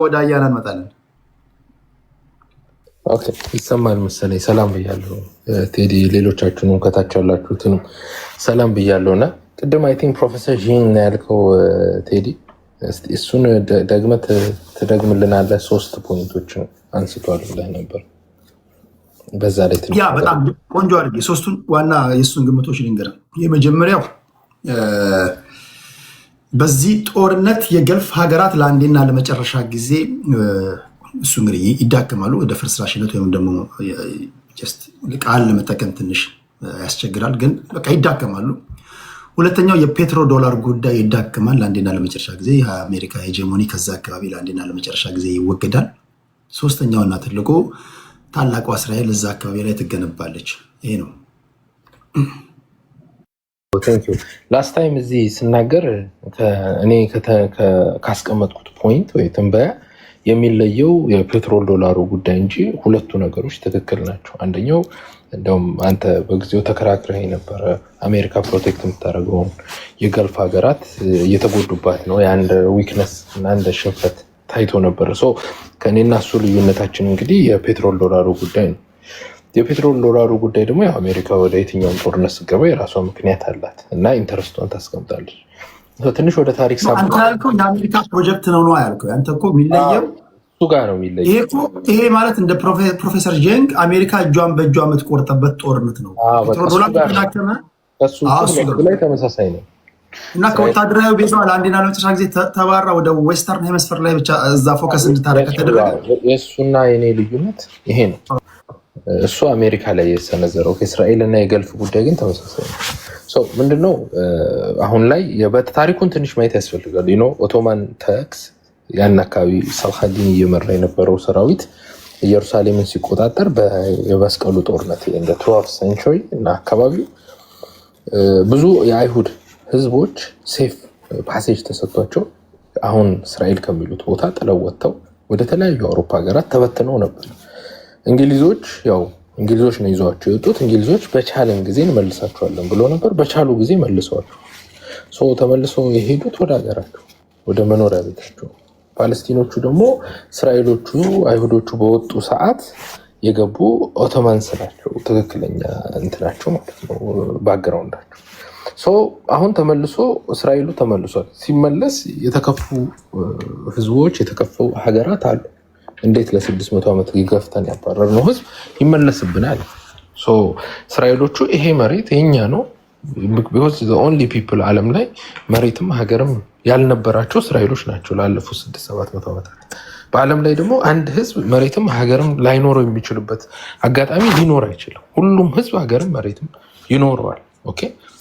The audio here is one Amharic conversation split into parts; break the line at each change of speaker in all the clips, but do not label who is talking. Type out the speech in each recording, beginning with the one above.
ወደ አያና እንመጣለን።
ኦኬ ይሰማል መሰለኝ። ሰላም ብያለሁ ቴዲ፣ ሌሎቻችሁንም ከታች ያላችሁትንም ሰላም ብያለሁ። እና ቅድም አይ ቲንክ ፕሮፌሰር ዢን ያልከው ቴዲ፣ እሱን ደግመህ ትደግምልናለህ? 3 ፖይንቶችን አንስቷል ብለህ ነበር። በዛ ላይ
ያ በጣም ቆንጆ አድርጌ 3ቱን ዋና የእሱን ግምቶች ልንገርህ። የመጀመሪያው በዚህ ጦርነት የገልፍ ሀገራት ለአንዴና ለመጨረሻ ጊዜ እሱ እንግዲህ ይዳከማሉ ወደ ፍርስራሽነት ወይም ደግሞ ቃል ለመጠቀም ትንሽ ያስቸግራል፣ ግን በቃ ይዳከማሉ። ሁለተኛው የፔትሮ ዶላር ጉዳይ ይዳከማል ለአንዴና ለመጨረሻ ጊዜ። የአሜሪካ ሄጀሞኒ ከዛ አካባቢ ለአንዴና ለመጨረሻ ጊዜ ይወገዳል። ሶስተኛውና ትልቁ ታላቋ እስራኤል እዛ አካባቢ ላይ ትገነባለች። ይሄ ነው።
ላስት ታይም እዚህ ስናገር እኔ ካስቀመጥኩት ፖይንት ወይ ትንበያ የሚለየው የፔትሮል ዶላሩ ጉዳይ እንጂ ሁለቱ ነገሮች ትክክል ናቸው። አንደኛው እንደውም አንተ በጊዜው ተከራክረህ የነበረ አሜሪካ ፕሮቴክት የምታደርገውን የገልፍ ሀገራት እየተጎዱባት ነው፣ የአንድ ዊክነስ እና አንድ ሽንፈት ታይቶ ነበር። ከእኔና እሱ ልዩነታችን እንግዲህ የፔትሮል ዶላሩ ጉዳይ ነው። የፔትሮል ዶላሩ ጉዳይ ደግሞ አሜሪካ ወደ የትኛውም ጦርነት ስገባ የራሷ ምክንያት አላት እና ኢንተረስቷን ታስቀምጣለች። ትንሽ ወደ ታሪክ
አንተ ያልከው የአሜሪካ ፕሮጀክት ነው ያልከው። አንተ እኮ የሚለየው
እሱ ጋር ነው የሚለየው።
ይሄ ማለት እንደ ፕሮፌሰር ጄንግ አሜሪካ እጇን በእጇ የምትቆርጠበት ጦርነት ነው። ፔትሮል ዶላር ተዳከመ፣
እሱ ላይ ተመሳሳይ ነው
እና ከወታደራዊ ቤዛ ለአንዴና ለመጨረሻ ጊዜ ተባራ ወደ ዌስተርን ሄመስፈር ላይ ብቻ እዛ ፎከስ እንድታደርግ ተደረገ።
የእሱና የኔ ልዩነት ይሄ ነው። እሱ አሜሪካ ላይ የሰነዘረው ከእስራኤል እና የገልፍ ጉዳይ ግን ተመሳሳይ ነው። ምንድነው አሁን ላይ ታሪኩን ትንሽ ማየት ያስፈልጋል። ኦቶማን ተክስ ያን አካባቢ ሳልሃዲን እየመራ የነበረው ሰራዊት ኢየሩሳሌምን ሲቆጣጠር የመስቀሉ ጦርነት እንደ 12 ሴንቸሪ እና አካባቢው ብዙ የአይሁድ ህዝቦች ሴፍ ፓሴጅ ተሰጥቷቸው አሁን እስራኤል ከሚሉት ቦታ ጥለው ወጥተው ወደ ተለያዩ አውሮፓ ሀገራት ተበትነው ነበር። እንግሊዞች ነው ይዘዋቸው የወጡት። እንግሊዞች በቻለን ጊዜ እንመልሳቸዋለን ብሎ ነበር። በቻሉ ጊዜ መልሰዋቸው ተመልሰው የሄዱት ወደ ሀገራቸው ወደ መኖሪያ ቤታቸው። ፓለስቲኖቹ ደግሞ እስራኤሎቹ አይሁዶቹ በወጡ ሰዓት የገቡ ኦቶማንስ ናቸው። ትክክለኛ እንትናቸው ማለት ነው ባክግራውንዳቸው። አሁን ተመልሶ እስራኤሉ ተመልሷል። ሲመለስ የተከፉ ህዝቦች የተከፉ ሀገራት አሉ። እንዴት ለ600 ዓመት ገፍተን ያባረርነው ህዝብ ይመለስብናል? እስራኤሎቹ ይሄ መሬት የኛ ነው because the only people ዓለም ላይ መሬትም ሀገርም ያልነበራቸው እስራኤሎች ናቸው ላለፉት 600-700 ዓመታት። በዓለም ላይ ደግሞ አንድ ህዝብ መሬትም ሀገርም ላይኖረው የሚችልበት አጋጣሚ ሊኖር አይችልም። ሁሉም ህዝብ ሀገርም መሬትም ይኖረዋል። ኦኬ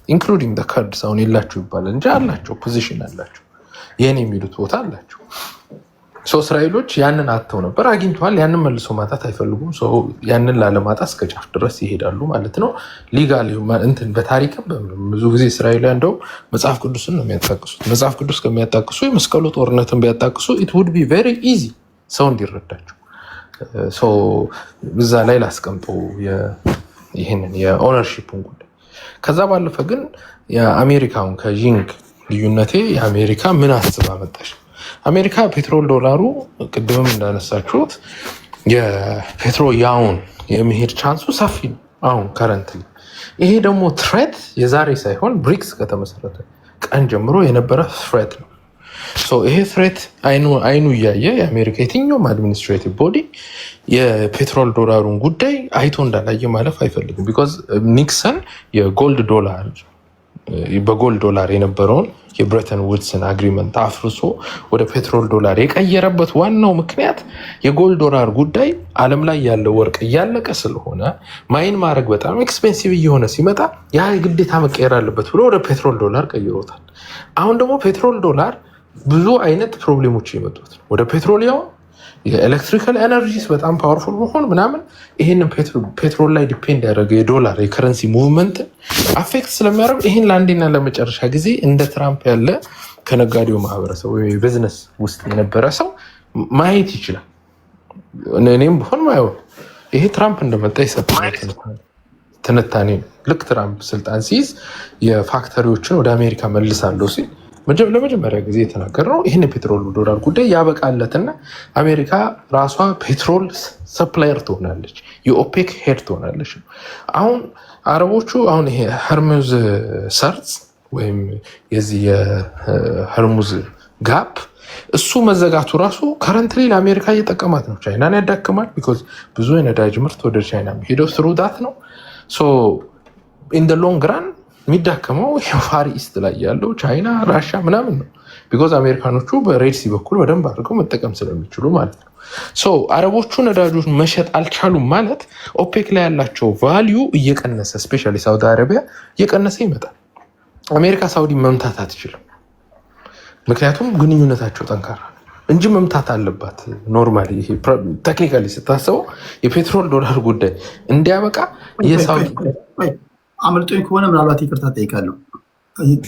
ኢንክሉዲንግ the Kurds አሁን የላቸው ይባላል እንጂ አላቸው፣ ፖዚሽን አላቸው፣ የኔ የሚሉት ቦታ አላቸው። እስራኤሎች ያንን አጥተው ነበር፣ አግኝተዋል። ያንን መልሶ ማጣት አይፈልጉም። ያንን ላለማጣት እስከ ጫፍ ድረስ ይሄዳሉ ማለት ነው። ሊጋል እንትን በታሪክም ብዙ ጊዜ እስራኤላውያን እንደው መጽሐፍ ቅዱስን ነው የሚያጣቅሱት። መጽሐፍ ቅዱስ ከሚያጣቅሱ የመስቀሉ ጦርነትን ቢያጣቅሱ it would be very easy ሰው እንዲረዳቸው። እዛ ላይ ላስቀምጠው ይህንን የኦነርሺፕን ጉዳይ። ከዛ ባለፈ ግን የአሜሪካውን ከጂንግ ልዩነቴ የአሜሪካ ምን አስባ መጣሽ? አሜሪካ ፔትሮል ዶላሩ ቅድምም እንዳነሳችሁት የፔትሮያውን የመሄድ ቻንሱ ሰፊ ነው አሁን ከረንት። ይሄ ደግሞ ትሬት የዛሬ ሳይሆን ብሪክስ ከተመሰረተ ቀን ጀምሮ የነበረ ትሬት ነው። ይሄ ትሬት አይኑ እያየ የአሜሪካ የትኛውም አድሚኒስትሬቲቭ ቦዲ የፔትሮል ዶላሩን ጉዳይ አይቶ እንዳላየ ማለፍ አይፈልግም። ቢኮዝ ኒክሰን የጎልድ ዶላር በጎልድ ዶላር የነበረውን የብሬተን ውድስን አግሪመንት አፍርሶ ወደ ፔትሮል ዶላር የቀየረበት ዋናው ምክንያት የጎልድ ዶላር ጉዳይ ዓለም ላይ ያለው ወርቅ እያለቀ ስለሆነ ማይን ማድረግ በጣም ኤክስፔንሲቭ እየሆነ ሲመጣ ያ ግዴታ መቀየር አለበት ብሎ ወደ ፔትሮል ዶላር ቀይሮታል። አሁን ደግሞ ፔትሮል ዶላር ብዙ አይነት ፕሮብሌሞች የመጡት ወደ ፔትሮሊያም የኤሌክትሪካል ኤነርጂስ በጣም ፓወርፉል መሆን ምናምን ይህንን ፔትሮል ላይ ዲፔንድ ያደረገ የዶላር የከረንሲ ሙቭመንት አፌክት ስለሚያደርግ ይህን ለአንዴና ለመጨረሻ ጊዜ እንደ ትራምፕ ያለ ከነጋዴው ማህበረሰብ ወይ ቢዝነስ ውስጥ የነበረ ሰው ማየት ይችላል። እኔም ብሆን ማየው ይሄ ትራምፕ እንደመጣ ይሰጣል ትንታኔ። ልክ ትራምፕ ስልጣን ሲይዝ የፋክተሪዎችን ወደ አሜሪካ መልሳለሁ ሲል ለመጀመሪያ ጊዜ የተናገርነው ይህን የፔትሮል ዶላር ጉዳይ ያበቃለትና አሜሪካ ራሷ ፔትሮል ሰፕላየር ትሆናለች፣ የኦፔክ ሄድ ትሆናለች። አሁን አረቦቹ አሁን ይሄ ሄርሙዝ ሰርጽ ወይም የዚህ የሄርሙዝ ጋፕ እሱ መዘጋቱ ራሱ ከረንትሊ ለአሜሪካ እየጠቀማት ነው። ቻይናን ያዳክማል። ቢኮዝ ብዙ የነዳጅ ምርት ወደ ቻይና ሄደው ስሩ ዳት ነው። ሶ ኢን ደ ሎንግ ራን የሚዳከመው የፋር ኢስት ላይ ያለው ቻይና፣ ራሻ ምናምን ነው። ቢኮዝ አሜሪካኖቹ በሬድሲ በኩል በደንብ አድርገው መጠቀም ስለሚችሉ ማለት ነው። ሶ አረቦቹ ነዳጆች መሸጥ አልቻሉም ማለት ኦፔክ ላይ ያላቸው ቫሊዩ እየቀነሰ ስፔሻሊ ሳውዲ አረቢያ እየቀነሰ ይመጣል። አሜሪካ ሳውዲ መምታት አትችልም፣ ምክንያቱም ግንኙነታቸው ጠንካራ እንጂ መምታት አለባት። ኖርማሊ ቴክኒካሊ ስታስበው የፔትሮል ዶላር ጉዳይ እንዲያበቃ የሳውዲ
አመልጦኝ ከሆነ ምናልባት ይቅርታ ጠይቃለሁ።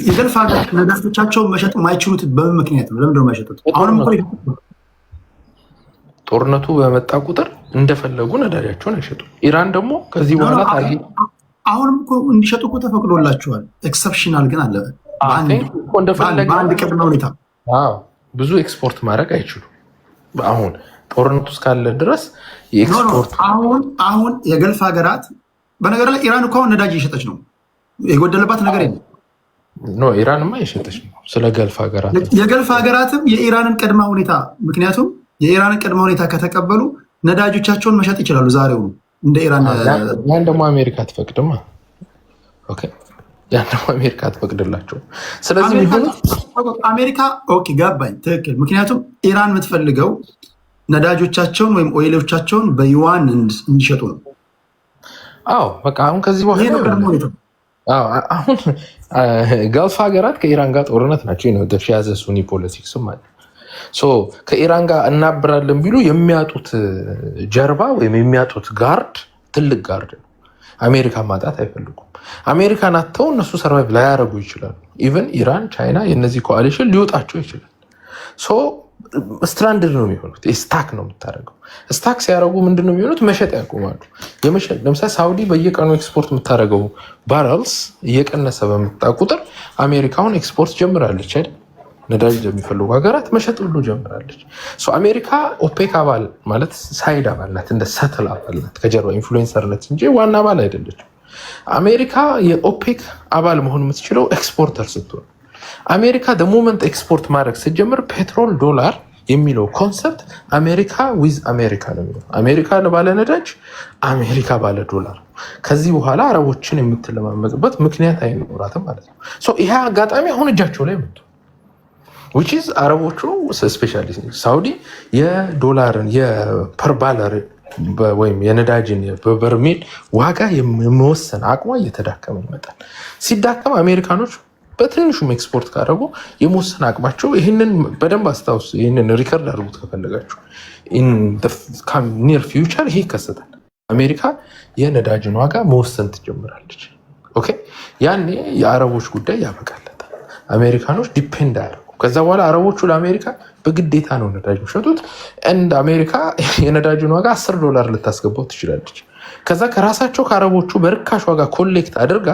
የገልፍ ሀገር ነዳጆቻቸውን መሸጥ የማይችሉት በምን ምክንያት ነው? ለምንድነው የማይሸጡት? አሁንም
ጦርነቱ በመጣ ቁጥር እንደፈለጉ ነዳጃቸውን አይሸጡም። ኢራን ደግሞ ከዚህ በኋላ
አሁንም እንዲሸጡ እኮ ተፈቅዶላቸዋል። ኤክሰፕሽናል ግን አለ። በአንድ ቅድመ ሁኔታ
ብዙ ኤክስፖርት ማድረግ አይችሉም። አሁን ጦርነቱ እስካለ ድረስ የኤክስፖርት
አሁን የገልፍ ሀገራት በነገር ላይ ኢራን እኮ አሁን ነዳጅ እየሸጠች ነው። የጎደለባት ነገር የለም።
ኢራንማ እየሸጠች ነው። ስለ ገልፍ ሀገራት
የገልፍ ሀገራትም የኢራንን ቅድመ ሁኔታ ምክንያቱም የኢራንን ቅድመ ሁኔታ ከተቀበሉ ነዳጆቻቸውን መሸጥ ይችላሉ ዛሬው እንደ ኢራን።
ያን ደግሞ አሜሪካ አትፈቅድም። ያን ደግሞ አሜሪካ አትፈቅድላቸው። ስለዚህ
አሜሪካ ኦኬ ገባኝ፣ ትክክል። ምክንያቱም ኢራን የምትፈልገው ነዳጆቻቸውን ወይም ኦይሎቻቸውን በዩዋን እንዲሸጡ ነው።
አዎ በቃ አሁን ከዚህ በኋላ አሁን ገልፍ ሀገራት ከኢራን ጋር ጦርነት ናቸው ነው ያዘ ሱኒ ፖለቲክስ ማለት ከኢራን ጋር እናብራለን ቢሉ የሚያጡት ጀርባ ወይም የሚያጡት ጋርድ ትልቅ ጋርድ ነው። አሜሪካ ማጣት አይፈልጉም። አሜሪካን አጥተው እነሱ ሰርቫይቭ ላያደርጉ ይችላሉ። ኢቨን ኢራን፣ ቻይና የነዚህ ኮአሊሽን ሊወጣቸው ይችላል። ስትራንድድ ነው የሚሆኑት። ስታክ ነው የምታደርገው። ስታክ ሲያደርጉ ምንድን ነው የሚሆኑት? መሸጥ ያቆማሉ። ለምሳሌ ሳውዲ በየቀኑ ኤክስፖርት የምታደርገው ባረልስ እየቀነሰ በመጣ ቁጥር አሜሪካውን ኤክስፖርት ጀምራለች አይደል? ነዳጅ ለሚፈልጉ ሀገራት መሸጥ ሁሉ ጀምራለች። አሜሪካ ኦፔክ አባል ማለት ሳይድ አባል ናት፣ እንደ ሰትል አባል ናት፣ ከጀርባ ኢንፍሉዌንሰር ናት እንጂ ዋና አባል አይደለችም። አሜሪካ የኦፔክ አባል መሆን የምትችለው ኤክስፖርተር ስትሆን፣ አሜሪካ ሞመንት ኤክስፖርት ማድረግ ስትጀምር ፔትሮል ዶላር የሚለው ኮንሰፕት አሜሪካ ዊዝ አሜሪካ ነው የሚለው። አሜሪካ ባለ ነዳጅ፣ አሜሪካ ባለ ዶላር። ከዚህ በኋላ አረቦችን የምትለማመጥበት ምክንያት አይኖራትም ማለት ነው። ይሄ አጋጣሚ አሁን እጃቸው ላይ መጡ። which is አረቦቹ ስፔሻሊ ሳውዲ የዶላርን የፐር ባለር ወይም የነዳጅን በበርሜል ዋጋ የመወሰን አቅሟ እየተዳከመ ይመጣል። ሲዳከም አሜሪካኖች በትንሹም ኤክስፖርት ካደረጉ የመወሰን አቅማቸው ይህንን በደንብ አስታውሱ። ይህንን ሪከርድ አድርጉት ከፈለጋችሁ። ኒር ፊውቸር ይሄ ይከሰታል። አሜሪካ የነዳጅን ዋጋ መወሰን ትጀምራለች። ኦኬ፣ ያኔ የአረቦች ጉዳይ ያበቃለታል። አሜሪካኖች ዲፔንድ አያደርጉ። ከዛ በኋላ አረቦቹ ለአሜሪካ በግዴታ ነው ነዳጅ የሚሸጡት። እንደ አሜሪካ የነዳጅን ዋጋ $10 ልታስገባው ትችላለች። ከዛ ከራሳቸው ከአረቦቹ በርካሽ ዋጋ ኮሌክት አድርጋ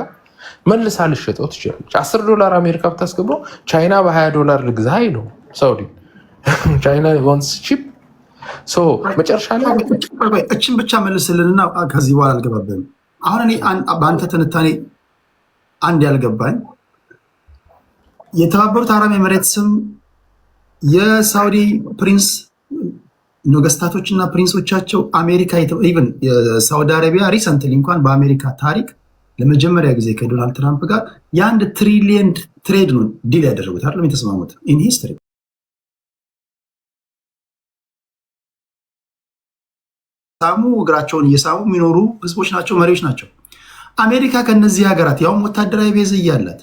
መልሳ ልሸጠው ትችላለች። $10 አሜሪካ ብታስገባው ቻይና $20 ልግዛ ነው ሳውዲ። ቻይና ዋንስ ቺፕ። መጨረሻ ላይ
እችን ብቻ መልስልንና ከዚህ በኋላ አልገባብንም። አሁን እኔ በአንተ ትንታኔ አንድ ያልገባኝ የተባበሩት አረብ ኤሚሬትስም የሳውዲ ፕሪንስ ነገስታቶች እና ፕሪንሶቻቸው አሜሪካ ኢቨን የሳውዲ አረቢያ ሪሰንትሊ እንኳን በአሜሪካ ታሪክ ለመጀመሪያ ጊዜ ከዶናልድ ትራምፕ ጋር የ1 ትሪሊየን ትሬድ ነው ዲል ያደረጉት አይደለም የተስማሙት ኢን ሂስትሪ። ሳሙ እግራቸውን እየሳሙ የሚኖሩ ህዝቦች ናቸው፣ መሪዎች ናቸው። አሜሪካ ከነዚህ ሀገራት ያውም ወታደራዊ ቤዝ እያላት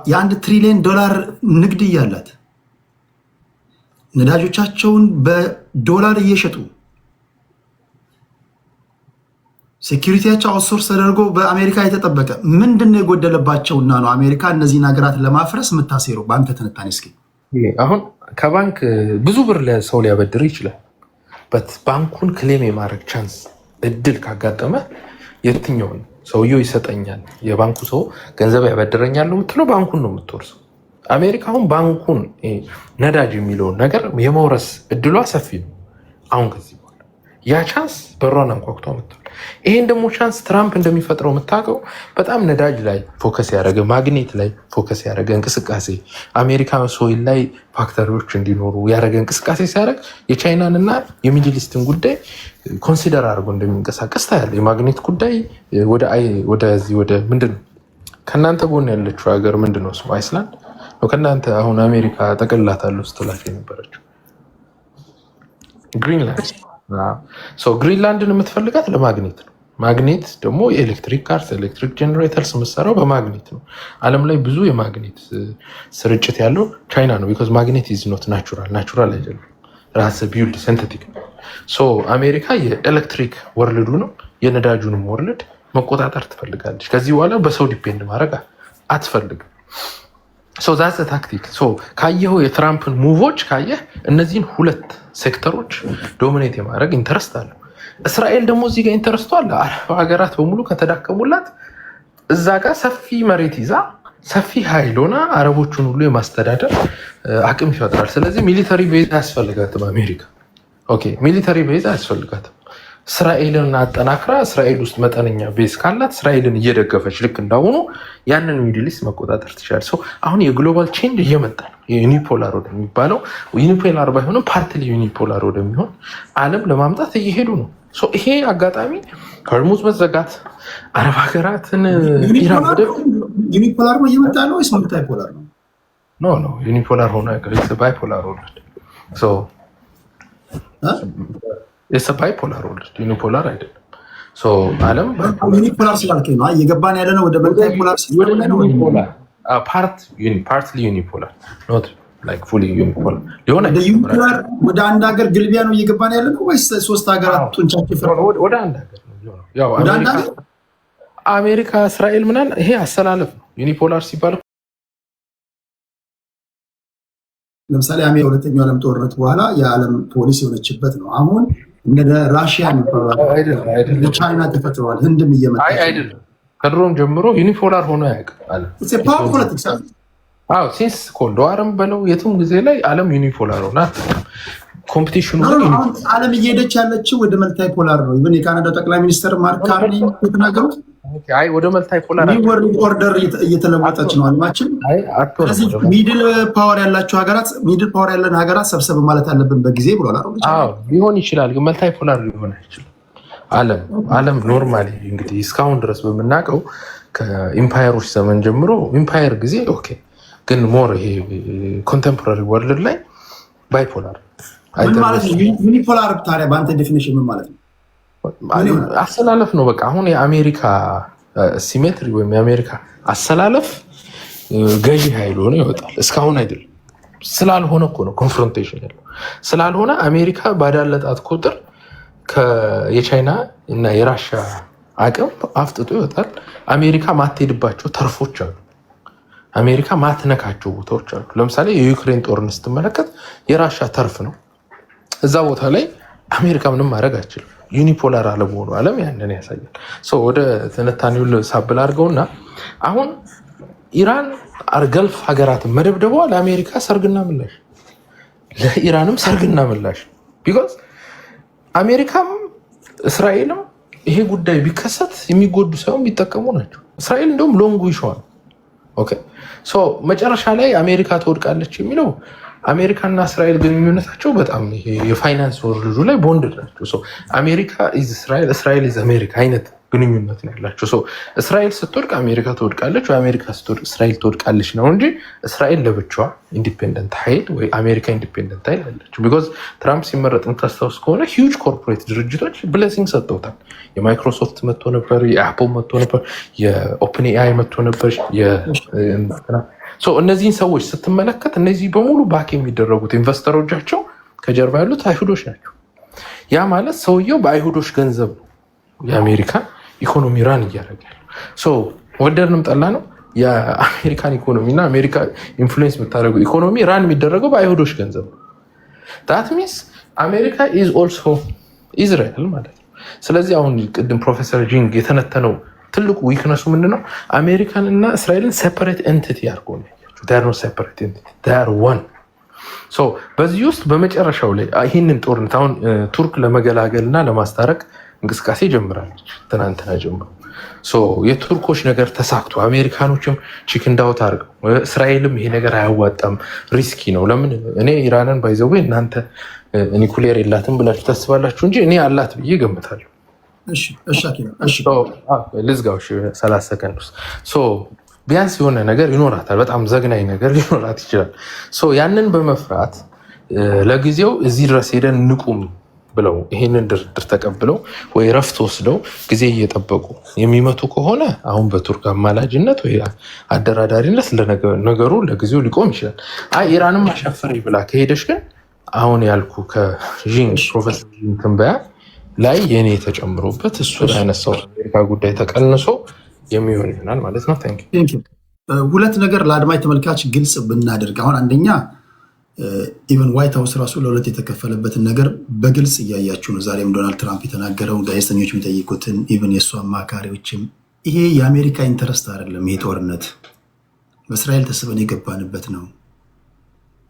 የ1 ትሪሊየን ዶላር ንግድ እያላት ነዳጆቻቸውን በዶላር እየሸጡ ሴኪሪቲያቸው አውትሶርስ ተደርጎ በአሜሪካ የተጠበቀ ምንድነው የጎደለባቸውና ነው አሜሪካ እነዚህን ሀገራት ለማፍረስ የምታሴረው? በአንተ ትንታኔ እስኪ።
አሁን ከባንክ ብዙ ብር ሰው ሊያበድር ይችላል። ባንኩን ክሌም የማድረግ ቻንስ እድል ካጋጠመ የትኛውን ሰውየው ይሰጠኛል፣ የባንኩ ሰው ገንዘብ ያበድረኛል የምትለው ባንኩን ነው የምትወርሰው። አሜሪካ አሁን ባንኩን ነዳጅ የሚለውን ነገር የመውረስ እድሏ ሰፊ ነው። አሁን ከዚህ በኋላ ያ ቻንስ በሯን አንኳኩቶ መጥቷል። ይሄን ደግሞ ቻንስ ትራምፕ እንደሚፈጥረው የምታውቀው በጣም ነዳጅ ላይ ፎከስ ያደረገ ማግኔት ላይ ፎከስ ያደረገ እንቅስቃሴ አሜሪካ ሶይል ላይ ፋክተሪዎች እንዲኖሩ ያደረገ እንቅስቃሴ ሲያደርግ የቻይናን እና የሚድል ኢስትን ጉዳይ ኮንሲደር አድርጎ እንደሚንቀሳቀስ ታያለ። የማግኔት ጉዳይ ወደዚህ ወደ ምንድን ነው ከእናንተ ጎን ያለችው ሀገር ምንድን ነው ስሙ አይስላንድ ነው። ከእናንተ አሁን አሜሪካ ጠቅልላታለሁ ስትላት የነበረችው ግሪንላንድ። ግሪንላንድን የምትፈልጋት ለማግኔት ነው። ማግኔት ደግሞ የኤሌክትሪክ ካርስ ኤሌክትሪክ ጀነሬተርስ የምትሰራው በማግኔት ነው። ዓለም ላይ ብዙ የማግኔት ስርጭት ያለው ቻይና ነው። ቢኮዝ ማግኔት ኢዝ ኖት ናቹራል አይደለም፣ ራስ ቢውልድ ሲንተቲክ ነው። አሜሪካ የኤሌክትሪክ ወርልዱ ነው፣ የነዳጁንም ወርልድ መቆጣጠር ትፈልጋለች። ከዚህ በኋላ በሰው ዲፔንድ ማድረግ አትፈልግም። ዛት ታክቲክ ካየኸው የትራምፕን ሙቮች ካየህ እነዚህን ሁለት ሴክተሮች ዶሚኔት የማድረግ ኢንተረስት አለው። እስራኤል ደግሞ እዚህ ጋር ኢንተረስቱ አለ። አረብ ሀገራት በሙሉ ከተዳከሙላት እዛ ጋር ሰፊ መሬት ይዛ ሰፊ ኃይል ሆና አረቦቹን ሁሉ የማስተዳደር አቅም ይፈጥራል። ስለዚህ ሚሊተሪ ቤዝ አያስፈልጋትም አሜሪካ። ሚሊተሪ ቤዝ አያስፈልጋትም። እስራኤልን አጠናክራ እስራኤል ውስጥ መጠነኛ ቤዝ ካላት እስራኤልን እየደገፈች ልክ እንዳሁኑ ያንን ሚድል ኢስት መቆጣጠር ትችላለች። አሁን የግሎባል ቼንጅ እየመጣ ነው። ዩኒፖላር ወደሚባለው ዩኒፖላር ባይሆንም ፓርትሊ ዩኒፖላር ወደሚሆን ዓለም ለማምጣት እየሄዱ ነው። ይሄ አጋጣሚ ከሆርሙዝ መዘጋት አረብ ሀገራትን
ዩኒፖላር ነው እየመጣ ነው ወይስ መልታይፖላር ነው?
ኖ ዩኒፖላር ሆኖ ባይፖላር ወርልድ ባይፖላር ወርልድ ዩኒፖላር አይደለም። ዓለም
ዩኒፖላር ስላልከኝ ነው እየገባን ያለ ነው ወደ መልታይፖላር
ፓርትሊ ዩኒፖላር ኖት ላይክ ፉሊ ዩኒፖላር ሊሆን
ወደ አንድ ሀገር ግልቢያ ነው እየገባን ያለ ነው ወይስ ሶስት ሀገራት ጡንቻቸው
ወደ አንድ ሀገር ነው? ያው አሜሪካ እስራኤል ምናምን ይሄ አሰላለፍ ነው። ዩኒፖላር ሲባል
ለምሳሌ አሜሪካ ሁለተኛው ዓለም ጦርነት በኋላ የዓለም ፖሊስ የሆነችበት ነው። አሁን እንደ ራሽያ የሚባሉ ቻይና ተፈጥረዋል። ህንድም እየመጣ
አይደለም። ከድሮም ጀምሮ ዩኒፖላር ሆኖ ያውቃል። ሲንስ ኮልድ ዋርም በለው የቱም ጊዜ ላይ ዓለም ዩኒፖላር ሆና ኮምፒቲሽኑ
ዓለም እየሄደች ያለችው ወደ መልታይ ፖላር ነው። ኢቨን የካናዳው ጠቅላይ ሚኒስትር ማርክ ካርኒ የተናገሩት
ወደ መልታይ ፖላር
ወርልድ ኦርደር እየተለወጠች ነው ዓለማችን። ስለዚህ ሚድል ፓወር ያላቸው ሀገራት ሚድል ፓወር ያለን ሀገራት ሰብሰብ ማለት አለብን በጊዜ ብሏል።
ሊሆን ይችላል ግን መልታይ ፖላር ሊሆን አይችልም። ዓለም ኖርማሊ እንግዲህ እስካሁን ድረስ በምናውቀው ከኢምፓየሮች ዘመን ጀምሮ ኢምፓየር ጊዜ ኦኬ፣ ግን ሞር ይሄ ኮንቴምፖራሪ ወርልድ ላይ ባይፖላር
ዩኒፖላር ታዲያ በአንተ ዴፊኒሽን ምን ማለት ነው?
አሰላለፍ ነው። በቃ አሁን የአሜሪካ ሲሜትሪ ወይም የአሜሪካ አሰላለፍ ገዢ ኃይል ሆኖ ይወጣል። እስካሁን አይደለም ስላልሆነ እኮ ነው ኮንፍሮንቴሽን ያለው ስላልሆነ አሜሪካ ባዳለጣት ቁጥር የቻይና እና የራሻ አቅም አፍጥጦ ይወጣል። አሜሪካ ማትሄድባቸው ተርፎች አሉ። አሜሪካ ማትነካቸው ቦታዎች አሉ። ለምሳሌ የዩክሬን ጦርነት ስትመለከት የራሻ ተርፍ ነው። እዛ ቦታ ላይ አሜሪካ ምንም ማድረግ አይችልም። ዩኒፖላር አለመሆኑ ዓለም ያንን ያሳያል። ወደ ትንታኔው ሳብል አድርገውና አሁን ኢራን ገልፍ ሀገራትን መደብደቧ ለአሜሪካ ሰርግና ምላሽ፣ ለኢራንም ሰርግና ምላሽ። ቢኮዝ አሜሪካም እስራኤልም ይሄ ጉዳይ ቢከሰት የሚጎዱ ሳይሆን የሚጠቀሙ ናቸው። እስራኤል እንደውም ሎንጉ ይሸዋል። መጨረሻ ላይ አሜሪካ ትወድቃለች የሚለው አሜሪካና እስራኤል ግንኙነታቸው በጣም የፋይናንስ ወርልዱ ላይ ቦንድ ናቸው። አሜሪካ ኢዝ እስራኤል፣ እስራኤል ኢዝ አሜሪካ አይነት ግንኙነት ነው ያላቸው። እስራኤል ስትወድቅ አሜሪካ ትወድቃለች፣ ወይ አሜሪካ ስትወድቅ እስራኤል ትወድቃለች ነው እንጂ እስራኤል ለብቻዋ ኢንዲፔንደንት ኃይል ወይ አሜሪካ ኢንዲፔንደንት ኃይል አለችው። ቢኮዝ ትራምፕ ሲመረጥ የምታስታውስ ከሆነ ሂውጅ ኮርፖሬት ድርጅቶች ብሌሲንግ ሰጥተውታል። የማይክሮሶፍት መጥቶ ነበር፣ የአፕል መጥቶ ነበር፣ የኦፕን ኤአይ መጥቶ ነበር። እነዚህን ሰዎች ስትመለከት እነዚህ በሙሉ ባክ የሚደረጉት ኢንቨስተሮቻቸው ከጀርባ ያሉት አይሁዶች ናቸው። ያ ማለት ሰውየው በአይሁዶች ገንዘብ ነው የአሜሪካ ኢኮኖሚ ራን እያደረገ ያለው። ወደድንም ጠላ ነው የአሜሪካን ኢኮኖሚ እና አሜሪካ ኢንፍሉዌንስ የምታደርገው ኢኮኖሚ ራን የሚደረገው በአይሁዶች ገንዘብ ነው። ዳት ሚንስ አሜሪካ ኢዝ ኦልሶ ኢዝራኤል ማለት ነው። ስለዚህ አሁን ቅድም ፕሮፌሰር ጂንግ የተነተነው ትልቁ ዊክነሱ ምንድነው? አሜሪካን እና እስራኤልን ሴፐሬት ኤንቲቲ አድርጎ ነው ያያቸው። ናቸው። they are not separate entity, they are one. ሶ በዚህ ውስጥ በመጨረሻው ላይ ይህንን ጦርነት አሁን ቱርክ ለመገላገልና ለማስታረቅ እንቅስቃሴ ጀምራለች ትናንትና ጀምሮ። የቱርኮች ነገር ተሳክቶ አሜሪካኖችም ቺክን ዳውት አድርገው እስራኤልም ይሄ ነገር አያዋጣም ሪስኪ ነው። ለምን እኔ ኢራንን ባይዘው እናንተ ኒኩሌር የላትም ብላችሁ ታስባላችሁ እንጂ እኔ አላት ብዬ ገምታለሁ። ልዝጋው 30 ሰከንድ ውስጥ ቢያንስ የሆነ ነገር ይኖራታል። በጣም ዘግናኝ ነገር ሊኖራት ይችላል። ያንን በመፍራት ለጊዜው እዚህ ድረስ ሄደን ንቁም ብለው ይሄንን ድርድር ተቀብለው ወይ ረፍት ወስደው ጊዜ እየጠበቁ የሚመቱ ከሆነ አሁን በቱርክ አማላጅነት ወይ አደራዳሪነት ነገሩ ለጊዜው ሊቆም ይችላል። ኢራንም አሻፈሪ ብላ ከሄደች ግን አሁን ያልኩ ከጂን ፕሮፌሰር ጂን ትንበያ ላይ የኔ ተጨምሮበት እሱ ያነሳው አሜሪካ ጉዳይ ተቀንሶ የሚሆን ይሆናል ማለት ነው። ታንክ
ዩ። ሁለት ነገር ለአድማጭ ተመልካች ግልጽ ብናደርግ፣ አሁን አንደኛ ኢቨን ዋይት ሀውስ ራሱ ለሁለት የተከፈለበትን ነገር በግልጽ እያያችሁ ነው። ዛሬም ዶናልድ ትራምፕ የተናገረው ጋዜጠኞች የሚጠይቁትን ኢቨን የእሱ አማካሪዎችም ይሄ የአሜሪካ ኢንተረስት አይደለም። ይሄ ጦርነት በእስራኤል ተስበን የገባንበት ነው።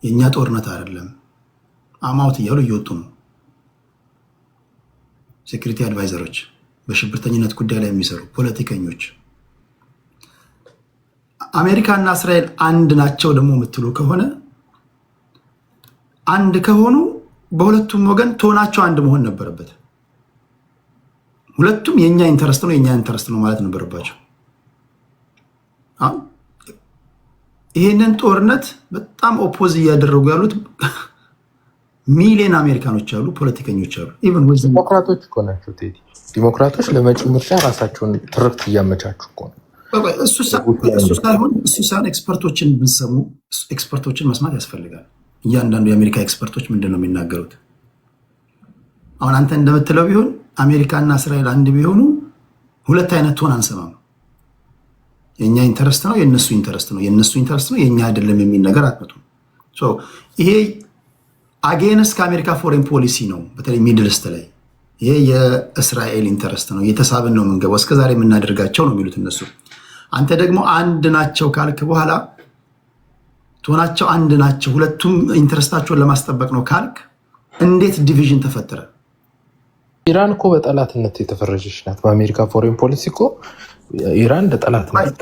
የእኛ ጦርነት አይደለም። አማውት እያሉ እየወጡ ነው። ሴኩሪቲ አድቫይዘሮች፣ በሽብርተኝነት ጉዳይ ላይ የሚሰሩ ፖለቲከኞች አሜሪካና እስራኤል አንድ ናቸው ደግሞ የምትሉ ከሆነ አንድ ከሆኑ በሁለቱም ወገን ቶናቸው አንድ መሆን ነበረበት። ሁለቱም የኛ ኢንተረስት ነው የኛ ኢንተረስት ነው ማለት ነበረባቸው። ይሄንን ጦርነት በጣም ኦፖዝ እያደረጉ ያሉት ሚሊዮን አሜሪካኖች አሉ፣ ፖለቲከኞች አሉ። ኢቭን
ዲሞክራቶች እኮ ናቸው ቴዲ። ዲሞክራቶች ለመጪው ምርጫ ራሳቸውን ትርክት እያመቻቹ እኮ ነው።
እሱ ሳይሆን ኤክስፐርቶችን ብንሰሙ ኤክስፐርቶችን መስማት ያስፈልጋል። እያንዳንዱ የአሜሪካ ኤክስፐርቶች ምንድን ነው የሚናገሩት? አሁን አንተ እንደምትለው ቢሆን አሜሪካና እስራኤል አንድ ቢሆኑ ሁለት አይነት ቶን አንሰማም። የእኛ ኢንተረስት ነው የእነሱ ኢንተረስት ነው፣ የእነሱ ኢንተረስት ነው የእኛ አይደለም የሚል ነገር አትመጡም። ይሄ አጌንስት ከአሜሪካ ፎሬን ፖሊሲ ነው። በተለይ ሚድልስት ላይ ይሄ የእስራኤል ኢንተረስት ነው፣ የተሳብን ነው የምንገባው፣ እስከዛሬ የምናደርጋቸው ነው የሚሉት እነሱ። አንተ ደግሞ አንድ ናቸው ካልክ በኋላ ቶናቸው አንድ ናቸው ሁለቱም ኢንተረስታቸውን ለማስጠበቅ ነው ካልክ እንዴት ዲቪዥን ተፈጠረ?
ኢራን እኮ በጠላትነት የተፈረጀች ናት። በአሜሪካ ፎሬን ፖሊሲ እኮ ኢራን እንደ ጠላት ናት።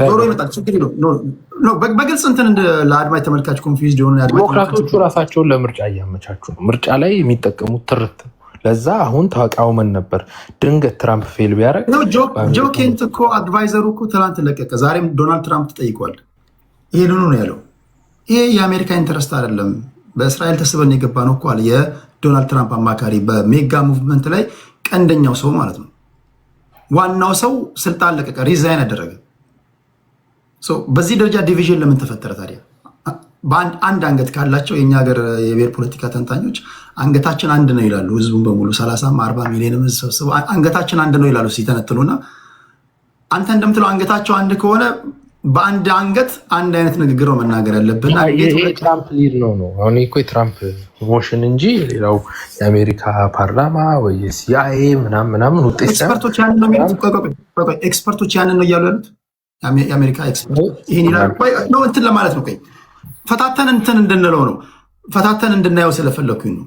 በግልጽ እንትን ለአድማጭ ተመልካች ኮንፊውዝድ የሆኑ
ዲሞክራቶቹ ራሳቸውን ለምርጫ እያመቻቹ ነው። ምርጫ ላይ የሚጠቀሙት ትርክት ነው። ለዛ አሁን ተቃውመን ነበር። ድንገት ትራምፕ ፌል ቢያደርግ
ጆ ኬንት እኮ አድቫይዘሩ እኮ ትናንት ለቀቀ። ዛሬም ዶናልድ ትራምፕ ተጠይቋል። ይሄንኑ ነው ያለው። ይሄ የአሜሪካ ኢንተረስት አይደለም፣ በእስራኤል ተስበን የገባ ነው እኮ አለ የዶናልድ ትራምፕ አማካሪ፣ በሜጋ ሙቭመንት ላይ ቀንደኛው ሰው ማለት ነው። ዋናው ሰው ስልጣን ለቀቀ፣ ሪዛይን አደረገ። በዚህ ደረጃ ዲቪዥን ለምን ተፈጠረ ታዲያ? አንድ አንገት ካላቸው የእኛ ሀገር የብሔር ፖለቲካ ተንታኞች አንገታችን አንድ ነው ይላሉ። ህዝቡን በሙሉ 30-40 ሚሊዮን ሰብስበው አንገታችን አንድ ነው ይላሉ ሲተነትኑና፣ አንተ እንደምትለው አንገታቸው አንድ ከሆነ በአንድ አንገት አንድ አይነት ንግግር ነው መናገር ያለብን።
ትራምፕ ሊድ ነው አሁን እኮ የትራምፕ ሞሽን እንጂ ሌላው የአሜሪካ ፓርላማ ወይ ሲአይኤ ምናምን ውጤት
ኤክስፐርቶች ያንን ነው የሚሉት። ኤክስፐርቶች ያንን ነው እያሉ ያሉት። የአሜሪካ ኤክስፐርት ይሄን ይላሉ ነው እንትን ለማለት ነው። ፈታተን እንትን እንድንለው ነው፣ ፈታተን እንድናየው ስለፈለኩኝ ነው።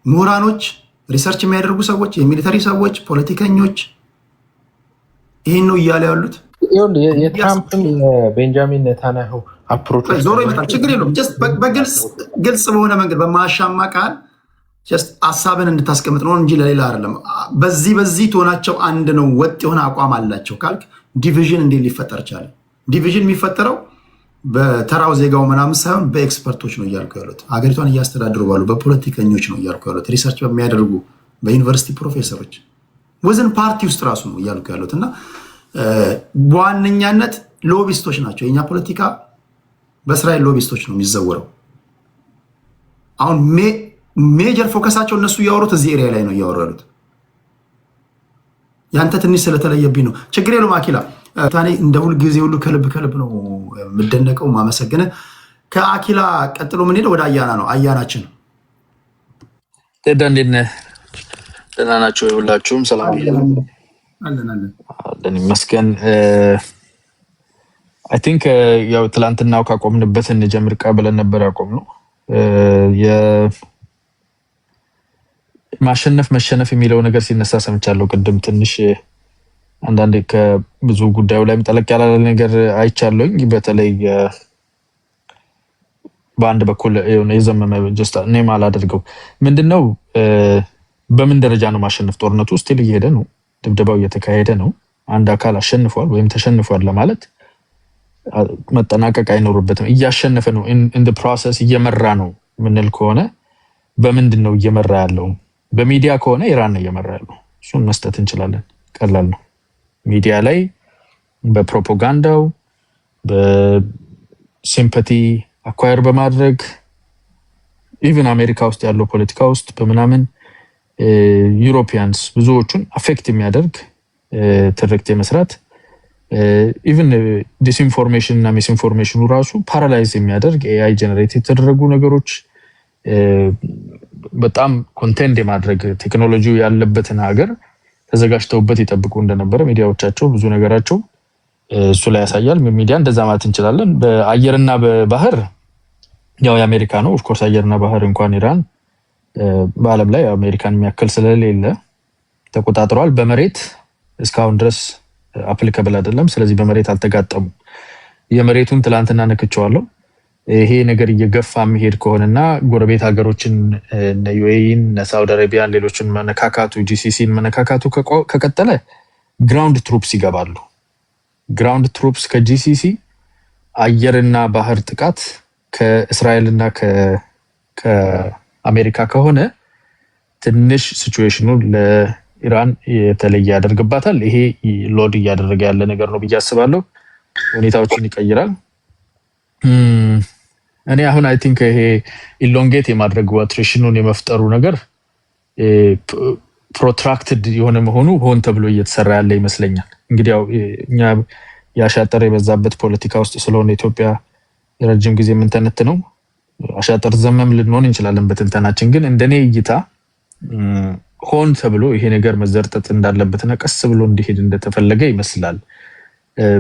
ምሁራኖች፣ ሪሰርች የሚያደርጉ ሰዎች፣ የሚሊተሪ ሰዎች፣ ፖለቲከኞች ይሄን ነው እያለ ያሉት።
የትራምፕን ቤንጃሚን ኔታንያሁ አፕሮች
ዞሮ ይመጣል፣ ችግር የለውም። ግልጽ በሆነ መንገድ በማያሻማ ቃል ሀሳብን እንድታስቀምጥ ነው እንጂ ለሌላ አይደለም። በዚህ ትሆናቸው አንድ ነው፣ ወጥ የሆነ አቋም አላቸው ካልክ ዲቪዥን እንዴት ሊፈጠር ቻለ? ዲቪዥን የሚፈጠረው በተራው ዜጋው ምናምን ሳይሆን በኤክስፐርቶች ነው እያልኩ ያሉት። ሀገሪቷን እያስተዳድሩ ባሉ በፖለቲከኞች ነው እያልኩ ያሉት። ሪሰርች በሚያደርጉ በዩኒቨርሲቲ ፕሮፌሰሮች ወዝን ፓርቲ ውስጥ ራሱ ነው እያልኩ ያሉት እና በዋነኛነት ሎቢስቶች ናቸው። የኛ ፖለቲካ በእስራኤል ሎቢስቶች ነው የሚዘወረው። አሁን ሜጀር ፎከሳቸው እነሱ እያወሩት እዚህ ኤሪያ ላይ ነው እያወሩ ያሉት። ያንተ ትንሽ ስለተለየብኝ ነው። ችግር የለውም አኪላ። ታኔ እንደ ሁል ጊዜ ሁሉ ከልብ ነው የምደነቀው ማመሰግነ። ከአኪላ ቀጥሎ የምንሄደው ወደ አያና ነው። አያናችን
ቴዳ እንዴት ነህ? ደህና ናቸው ሁላችሁም? ሰላም
አለን
ይመስገን። አይ ቲንክ ያው ትላንትናው ካቆምንበት እንጀምር ብለን ነበር ያቆምነው። ማሸነፍ መሸነፍ የሚለው ነገር ሲነሳ ሰምቻለሁ። ቅድም ትንሽ አንዳንዴ ከብዙ ጉዳዩ ላይ ጠለቅ ያለ ነገር አይቻለሁኝ። በተለይ በአንድ በኩል የዘመመ ጀስት ኔም አላደርገው ምንድነው በምን ደረጃ ነው ማሸነፍ? ጦርነቱ ውስጥ እየሄደ ነው፣ ድብደባው እየተካሄደ ነው። አንድ አካል አሸንፏል ወይም ተሸንፏል ለማለት መጠናቀቅ አይኖርበትም። እያሸነፈ ነው ኢን ዘ ፕሮሰስ እየመራ ነው ምንል ከሆነ በምንድን ነው እየመራ ያለው? በሚዲያ ከሆነ ኢራን ነው እየመራ ያለው። እሱን መስጠት እንችላለን፣ ቀላል ነው። ሚዲያ ላይ በፕሮፓጋንዳው በሲምፓቲ አኳየር በማድረግ ኢቭን አሜሪካ ውስጥ ያለው ፖለቲካ ውስጥ በምናምን ዩሮፒያንስ ብዙዎቹን አፌክት የሚያደርግ ትርክት የመስራት ኢቭን ዲስኢንፎርሜሽን እና ሚስኢንፎርሜሽኑ ራሱ ፓራላይዝ የሚያደርግ ኤአይ ጀነሬት የተደረጉ ነገሮች በጣም ኮንቴንት የማድረግ ቴክኖሎጂው ያለበትን ሀገር ተዘጋጅተውበት ይጠብቁ እንደነበረ ሚዲያዎቻቸው ብዙ ነገራቸው እሱ ላይ ያሳያል። ሚዲያ እንደዛ ማለት እንችላለን። በአየርና በባህር ያው የአሜሪካ ነው። ኦፍ ኮርስ አየርና ባህር እንኳን ኢራን በአለም ላይ አሜሪካን የሚያክል ስለሌለ ተቆጣጥሯል። በመሬት እስካሁን ድረስ አፕሊካብል አይደለም። ስለዚህ በመሬት አልተጋጠሙ። የመሬቱን ትላንትና ነክቼዋለሁ። ይሄ ነገር እየገፋ የሚሄድ ከሆነና ጎረቤት ሀገሮችን እነ ዩኤኢን እነ ሳውዲ አረቢያን ሌሎችን መነካካቱ ጂሲሲን መነካካቱ ከቀጠለ ግራውንድ ትሩፕስ ይገባሉ። ግራውንድ ትሩፕስ ከጂሲሲ አየርና ባህር ጥቃት ከእስራኤልና ከአሜሪካ ከሆነ ትንሽ ሲቹዌሽኑ ለኢራን የተለየ ያደርግባታል። ይሄ ሎድ እያደረገ ያለ ነገር ነው ብዬ አስባለሁ። ሁኔታዎችን ይቀይራል። እኔ አሁን አይ ቲንክ ይሄ ኢሎንጌት የማድረግ አትሪሽኑን የመፍጠሩ ነገር ፕሮትራክትድ የሆነ መሆኑ ሆን ተብሎ እየተሰራ ያለ ይመስለኛል። እንግዲህ ያው እኛ ያሻጠር የበዛበት ፖለቲካ ውስጥ ስለሆነ ኢትዮጵያ የረጅም ጊዜ የምንተነትነው አሻጠር ዘመም ልንሆን እንችላለን በትንተናችን። ግን እንደኔ እይታ ሆን ተብሎ ይሄ ነገር መዘርጠጥ እንዳለበትና ቀስ ብሎ እንዲሄድ እንደተፈለገ ይመስላል።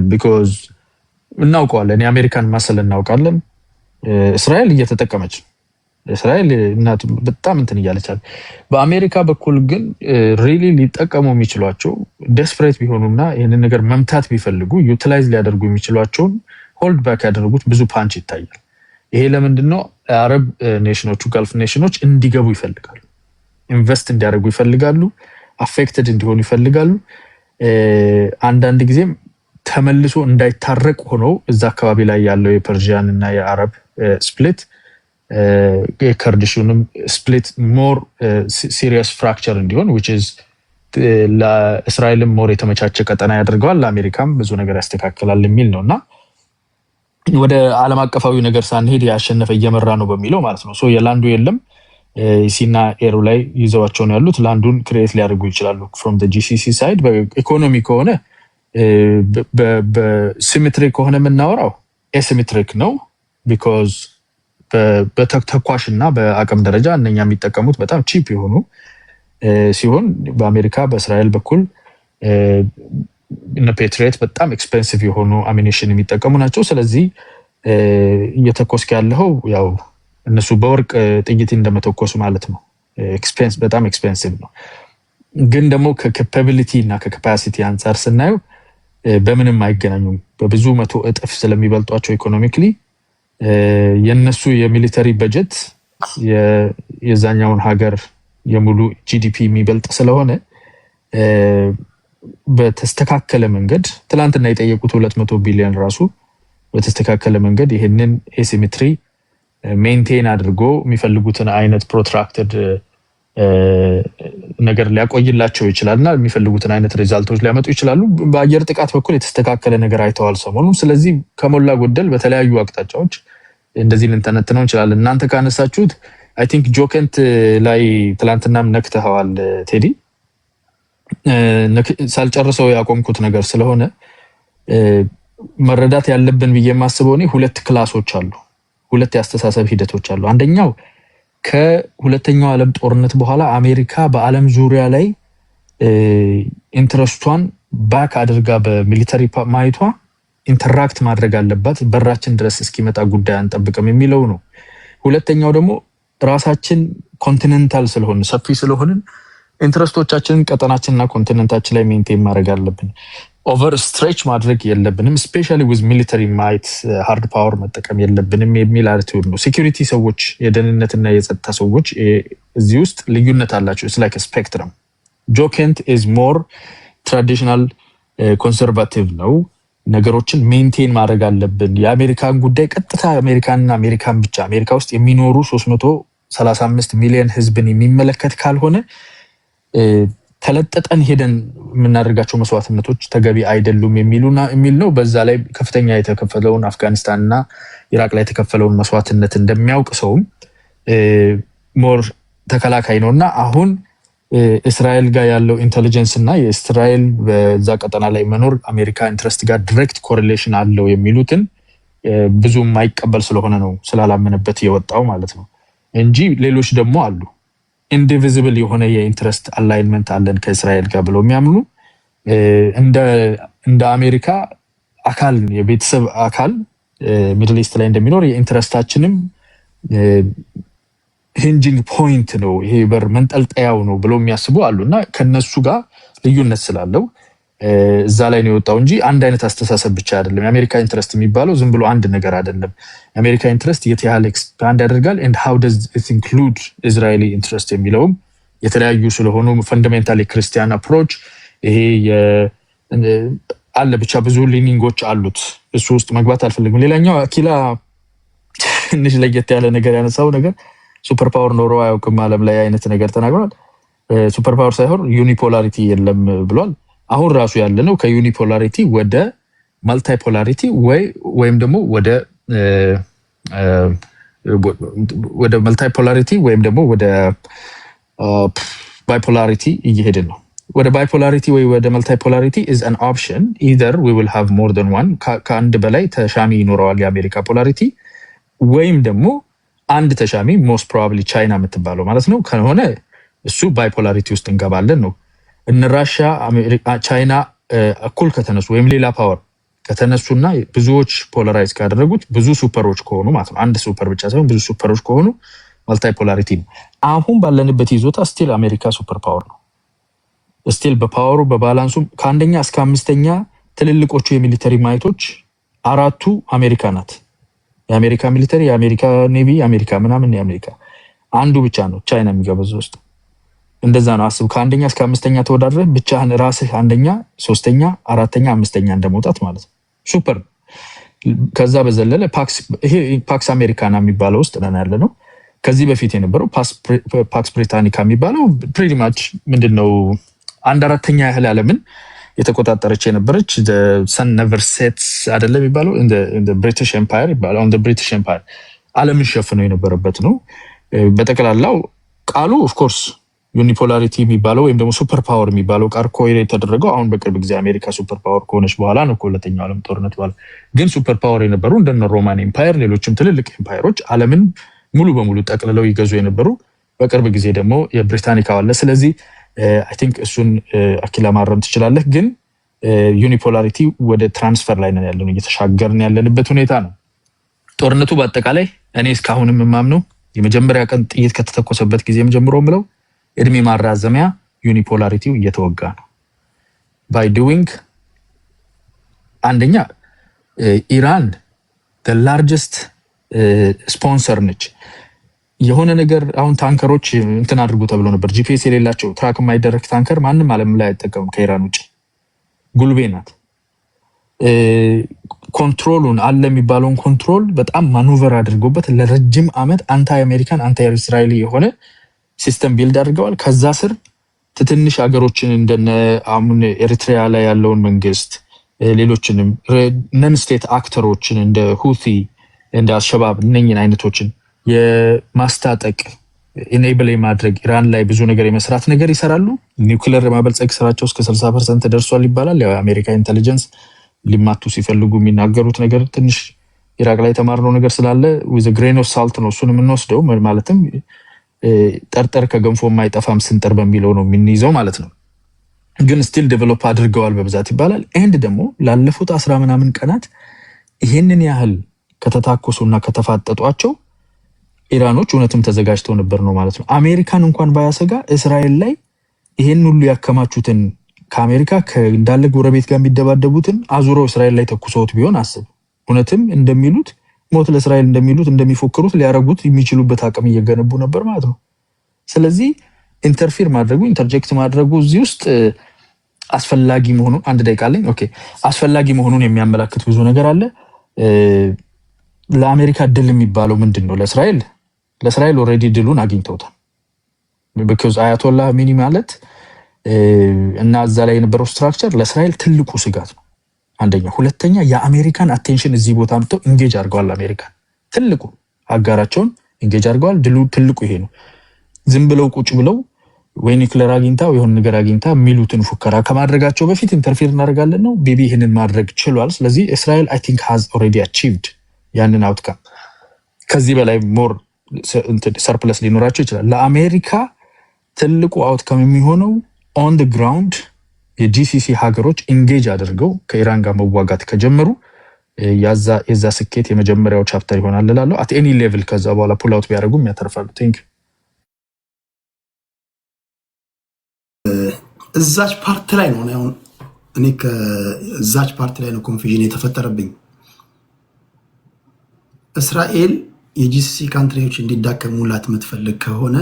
ቢኮዝ እናውቀዋለን፣ የአሜሪካን ማሰል እናውቃለን። እስራኤል እየተጠቀመች እስራኤል እናት በጣም እንትን እያለቻል። በአሜሪካ በኩል ግን ሪሊ ሊጠቀሙ የሚችሏቸው ዴስፕሬት ቢሆኑና ይህንን ነገር መምታት ቢፈልጉ ዩቲላይዝ ሊያደርጉ የሚችሏቸውን ሆልድ ባክ ያደረጉት ብዙ ፓንች ይታያል። ይሄ ለምንድን ነው? አረብ ኔሽኖቹ ጋልፍ ኔሽኖች እንዲገቡ ይፈልጋሉ፣ ኢንቨስት እንዲያደርጉ ይፈልጋሉ፣ አፌክትድ እንዲሆኑ ይፈልጋሉ። አንዳንድ ጊዜም ተመልሶ እንዳይታረቅ ሆነው እዛ አካባቢ ላይ ያለው የፐርዥያን እና የአረብ ስፕሊት የከርዲሹንም ስፕሊት ሞር ሲሪየስ ፍራክቸር እንዲሆን which is ለእስራኤልም ሞር የተመቻቸ ቀጠና ያደርገዋል፣ ለአሜሪካም ብዙ ነገር ያስተካክላል የሚል ነው እና ወደ ዓለም አቀፋዊ ነገር ሳንሄድ ያሸነፈ እየመራ ነው በሚለው ማለት ነው። ሶ የላንዱ የለም ሲና ኤሩ ላይ ይዘዋቸው ነው ያሉት። ላንዱን ክሬት ሊያደርጉ ይችላሉ from the GCC side። በኢኮኖሚ ከሆነ በሲሜትሪክ ከሆነ የምናወራው ኤሲሜትሪክ ነው because በተኳሽ እና በአቅም ደረጃ እነኛ የሚጠቀሙት በጣም ቺፕ የሆኑ ሲሆን በአሜሪካ በእስራኤል በኩል እነ ፔትሪየት በጣም ኤክስፔንሲቭ የሆኑ አሚኒሽን የሚጠቀሙ ናቸው። ስለዚህ እየተኮስክ ያለው ያው እነሱ በወርቅ ጥይት እንደመተኮሱ ማለት ነው። በጣም ኤክስፔንሲቭ ነው። ግን ደግሞ ከካፓቢሊቲ እና ከካፓሲቲ አንጻር ስናየው በምንም አይገናኙም። በብዙ መቶ እጥፍ ስለሚበልጧቸው ኢኮኖሚክሊ የነሱ የሚሊተሪ በጀት የዛኛውን ሀገር የሙሉ ጂዲፒ የሚበልጥ ስለሆነ በተስተካከለ መንገድ ትላንትና የጠየቁት 200 ቢሊዮን ራሱ በተስተካከለ መንገድ ይሄንን ኤሲሜትሪ ሜንቴን አድርጎ የሚፈልጉትን አይነት ፕሮትራክትድ ነገር ሊያቆይላቸው ይችላልና የሚፈልጉትን አይነት ሪዛልቶች ሊያመጡ ይችላሉ። በአየር ጥቃት በኩል የተስተካከለ ነገር አይተዋል ሰሞኑን። ስለዚህ ከሞላ ጎደል በተለያዩ አቅጣጫዎች እንደዚህ ልንተነትነው እንችላለን። እናንተ ካነሳችሁት አይ ቲንክ ጆከንት ላይ ትላንትናም ነክተዋል ቴዲ። ሳልጨርሰው ያቆምኩት ነገር ስለሆነ መረዳት ያለብን ብዬ የማስበው እኔ ሁለት ክላሶች አሉ፣ ሁለት ያስተሳሰብ ሂደቶች አሉ። አንደኛው ከሁለተኛው ዓለም ጦርነት በኋላ አሜሪካ በዓለም ዙሪያ ላይ ኢንትረስቷን ባክ አድርጋ በሚሊተሪ ማይቷ ኢንተራክት ማድረግ አለባት፣ በራችን ድረስ እስኪመጣ ጉዳይ አንጠብቅም የሚለው ነው። ሁለተኛው ደግሞ ራሳችን ኮንቲኔንታል ስለሆን ሰፊ ስለሆንን ኢንትረስቶቻችንን ቀጠናችንና ኮንቲኔንታችን ላይ ሜንቴን ማድረግ አለብን። ኦቨር ስትሬች ማድረግ የለብንም። ስፔሻሊ ዊዝ ሚሊተሪ ማይት ሃርድ ፓወር መጠቀም የለብንም የሚል አቲቲዩድ ነው። ሴኩሪቲ ሰዎች፣ የደህንነትና የጸጥታ ሰዎች እዚህ ውስጥ ልዩነት አላቸው። ኢትስ ላይክ ስፔክትረም። ጆ ኬንት ኢዝ ሞር ትራዲሽናል ኮንሰርቫቲቭ ነው። ነገሮችን ሜንቴን ማድረግ አለብን። የአሜሪካን ጉዳይ ቀጥታ አሜሪካንና አሜሪካን ብቻ አሜሪካ ውስጥ የሚኖሩ 335 ሚሊዮን ህዝብን የሚመለከት ካልሆነ ተለጠጠን ሄደን የምናደርጋቸው መስዋዕትነቶች ተገቢ አይደሉም የሚል ነው። በዛ ላይ ከፍተኛ የተከፈለውን አፍጋኒስታንና ኢራቅ ላይ የተከፈለውን መስዋዕትነት እንደሚያውቅ ሰውም ሞር ተከላካይ ነውና አሁን እስራኤል ጋር ያለው ኢንተለጀንስ እና የእስራኤል በዛ ቀጠና ላይ መኖር አሜሪካ ኢንትረስት ጋር ዳይሬክት ኮሪሌሽን አለው የሚሉትን ብዙ የማይቀበል ስለሆነ ነው ስላላመነበት የወጣው ማለት ነው እንጂ ሌሎች ደግሞ አሉ ኢንዲቪዚብል የሆነ የኢንትረስት አላይንመንት አለን ከእስራኤል ጋር ብለው የሚያምኑ እንደ አሜሪካ አካል የቤተሰብ አካል ሚድል ኢስት ላይ እንደሚኖር የኢንትረስታችንም ሂንጂንግ ፖይንት ነው፣ ይሄ በር መንጠልጠያው ነው ብለው የሚያስቡ አሉና ከነሱ ጋር ልዩነት ስላለው እዛ ላይ ነው የወጣው እንጂ አንድ አይነት አስተሳሰብ ብቻ አይደለም። የአሜሪካ ኢንትረስት የሚባለው ዝም ብሎ አንድ ነገር አይደለም። የአሜሪካ ኢንትረስት የት ያህል ኤክስፓንድ ያደርጋል and how does it include Israeli interest የሚለውም የተለያዩ ስለሆኑ ፈንዳሜንታሊ ክርስቲያን አፕሮች ይሄ አለ ብቻ ብዙ ሊኒንጎች አሉት። እሱ ውስጥ መግባት አልፈልግም። ሌላኛው አኪላ ትንሽ ለየት ያለ ነገር ያነሳው ነገር ሱፐር ፓወር ኖሮ አያውቅም ዓለም ላይ አይነት ነገር ተናግሯል። ሱፐር ፓወር ሳይሆን ዩኒፖላሪቲ የለም ብሏል። አሁን ራሱ ያለነው ከዩኒፖላሪቲ ወደ ማልቲፖላሪቲ ወይም ደግሞ ወደ ማልቲፖላሪቲ ወይም ደግሞ ወደ ባይፖላሪቲ እየሄድን ነው። ወደ ባይፖላሪቲ ወይ ወደ ማልቲፖላሪቲ is an option either we will have more than one ከአንድ በላይ ተሻሚ ይኖረዋል የአሜሪካ ፖላሪቲ ወይም ደግሞ አንድ ተሻሚ most probably ቻይና የምትባለው ማለት ነው ከሆነ እሱ ባይፖላሪቲ ውስጥ እንገባለን ነው። እነ ራሽያ ቻይና እኩል ከተነሱ ወይም ሌላ ፓወር ከተነሱና ብዙዎች ፖላራይዝ ካደረጉት ብዙ ሱፐሮች ከሆኑ ማለት ነው አንድ ሱፐር ብቻ ሳይሆን ብዙ ሱፐሮች ከሆኑ ማልቲፖላሪቲ ነው። አሁን ባለንበት ይዞታ ስቲል አሜሪካ ሱፐር ፓወር ነው። ስቲል በፓወሩ በባላንሱ ከአንደኛ እስከ አምስተኛ ትልልቆቹ የሚሊተሪ ማይቶች አራቱ አሜሪካ ናት። የአሜሪካ ሚሊተሪ፣ የአሜሪካ ኔቪ፣ የአሜሪካ ምናምን የአሜሪካ አንዱ ብቻ ነው ቻይና የሚገበዘው ውስጥ እንደዛ ነው። አስብ ከአንደኛ እስከ አምስተኛ ተወዳድረህ ብቻህን ራስህ አንደኛ፣ ሶስተኛ፣ አራተኛ፣ አምስተኛ እንደመውጣት ማለት ነው። ሱፐር። ከዛ በዘለለ ፓክስ አሜሪካና የሚባለው ውስጥ ነን ያለ ነው። ከዚህ በፊት የነበረው ፓክስ ብሪታኒካ የሚባለው ፕሪቲ ማች ምንድነው አንድ አራተኛ ያህል ዓለምን የተቆጣጠረች የነበረች ሰን ነቨር ሴትስ አይደለም የሚባለው እንደ ብሪቲሽ ኤምፓየር ይባላል። እንደ ብሪቲሽ ኤምፓየር ዓለምን ሸፍነው የነበረበት ነው። በጠቅላላው ቃሉ ኦፍ ኮርስ ዩኒፖላሪቲ የሚባለው ወይም ደግሞ ሱፐር ፓወር የሚባለው ቃል ኮይር የተደረገው አሁን በቅርብ ጊዜ አሜሪካ ሱፐር ፓወር ከሆነች በኋላ ነው፣ ከሁለተኛው ዓለም ጦርነት በኋላ። ግን ሱፐር ፓወር የነበሩ እንደነ ሮማን ኤምፓየር፣ ሌሎችም ትልልቅ ኤምፓየሮች ዓለምን ሙሉ በሙሉ ጠቅልለው ይገዙ የነበሩ፣ በቅርብ ጊዜ ደግሞ የብሪታኒካ አለ። ስለዚህ አይ ቲንክ እሱን አኪላ ማረም ትችላለህ። ግን ዩኒፖላሪቲ ወደ ትራንስፈር ላይ ነን ያለነው፣ እየተሻገርን ያለንበት ሁኔታ ነው። ጦርነቱ በአጠቃላይ እኔ እስካሁንም የማምነው የመጀመሪያ ቀን ጥይት ከተተኮሰበት ጊዜ ጀምሮ ምለው እድሜ ማራዘሚያ ዩኒፖላሪቲው እየተወጋ ነው። ባይ ዱዊንግ አንደኛ ኢራን the largest ስፖንሰር ነች። የሆነ ነገር አሁን ታንከሮች እንትን አድርጉ ተብሎ ነበር። ጂፒኤስ የሌላቸው ትራክ የማይደረግ ታንከር ማንም ዓለም ላይ አይጠቀምም ከኢራን ውጭ። ጉልቤ ናት። ኮንትሮሉን አለ የሚባለውን ኮንትሮል በጣም ማኑቨር አድርጎበት ለረጅም ዓመት አንታይ አሜሪካን አንታይ እስራኤሊ የሆነ ሲስተም ቢልድ አድርገዋል። ከዛ ስር ትንሽ ሀገሮችን እንደነ አሁን ኤሪትሪያ ላይ ያለውን መንግስት፣ ሌሎችንም ነን ስቴት አክተሮችን እንደ ሁቲ እንደ አልሸባብ እነኝን አይነቶችን የማስታጠቅ ኢኔብል የማድረግ ኢራን ላይ ብዙ ነገር የመስራት ነገር ይሰራሉ። ኒውክሌር የማበልጸግ ስራቸው እስከ 60% ደርሷል ይባላል። ያው የአሜሪካ ኢንተለጀንስ ሊማቱ ሲፈልጉ የሚናገሩት ነገር ትንሽ ኢራቅ ላይ የተማርነው ነገር ስላለ with a grain of salt ነው እሱን የምንወስደው። ማለትም ጠርጠር ከገንፎ የማይጠፋም ስንጥር በሚለው ነው የምንይዘው ማለት ነው። ግን ስቲል ዴቨሎፕ አድርገዋል በብዛት ይባላል። ኤንድ ደግሞ ላለፉት 10 ምናምን ቀናት ይሄንን ያህል ከተታኮሱና ከተፋጠጧቸው ኢራኖች እውነትም ተዘጋጅተው ነበር ነው ማለት ነው። አሜሪካን እንኳን ባያሰጋ እስራኤል ላይ ይሄን ሁሉ ያከማቹትን ከአሜሪካ እንዳለ ጎረቤት ጋር የሚደባደቡትን አዙረው እስራኤል ላይ ተኩሰውት ቢሆን አስብ። እውነትም እንደሚሉት ሞት ለእስራኤል እንደሚሉት እንደሚፎክሩት ሊያረጉት የሚችሉበት አቅም እየገነቡ ነበር ማለት ነው። ስለዚህ ኢንተርፊር ማድረጉ ኢንተርጀክት ማድረጉ እዚህ ውስጥ አስፈላጊ መሆኑን አንድ ደቂቃ አለኝ። ኦኬ አስፈላጊ መሆኑን የሚያመላክት ብዙ ነገር አለ። ለአሜሪካ ድል የሚባለው ምንድን ነው? ለእስራኤል ኦልሬዲ ድሉን አግኝተውታል። ቢኮዝ አያቶላህ ሚኒ ማለት እና እዛ ላይ የነበረው ስትራክቸር ለእስራኤል ትልቁ ስጋት ነው። አንደኛ። ሁለተኛ የአሜሪካን አቴንሽን እዚህ ቦታ አምጥተው ኢንጌጅ አድርገዋል። አሜሪካን ትልቁ አጋራቸውን ኢንጌጅ አድርገዋል። ድሉ ትልቁ ይሄ ነው። ዝም ብለው ቁጭ ብለው ወይ ኒውክሌር አግኝታ ወይ የሆነ ነገር አግኝታ የሚሉትን ፉከራ ከማድረጋቸው በፊት ኢንተርፌር እናደርጋለን ነው። ቢቢ ይህንን ማድረግ ችሏል። ስለዚህ እስራኤል አይ ቲንክ ሃዝ ኦልሬዲ አቺቭድ ያንን አውትካም። ከዚህ በላይ ሞር ሰርፕለስ ሊኖራቸው ይችላል። ለአሜሪካ ትልቁ አውትካም የሚሆነው ኦን ድ ግራውንድ የጂሲሲ ሀገሮች ኢንጌጅ አድርገው ከኢራን ጋር መዋጋት ከጀመሩ የዛ ስኬት የመጀመሪያው ቻፕተር ይሆናል እላለሁ። አት ኤኒ ሌቭል ከዛ በኋላ ፑል አውት ቢያደርጉም ያተርፋሉ። ቴንክ ዩ።
እዛች ፓርት ላይ ነው አሁን እኔ ከዛች ፓርት ላይ ነው ኮንፊዥን የተፈጠረብኝ። እስራኤል የጂሲሲ ካንትሪዎች እንዲዳከሙላት የምትፈልግ ከሆነ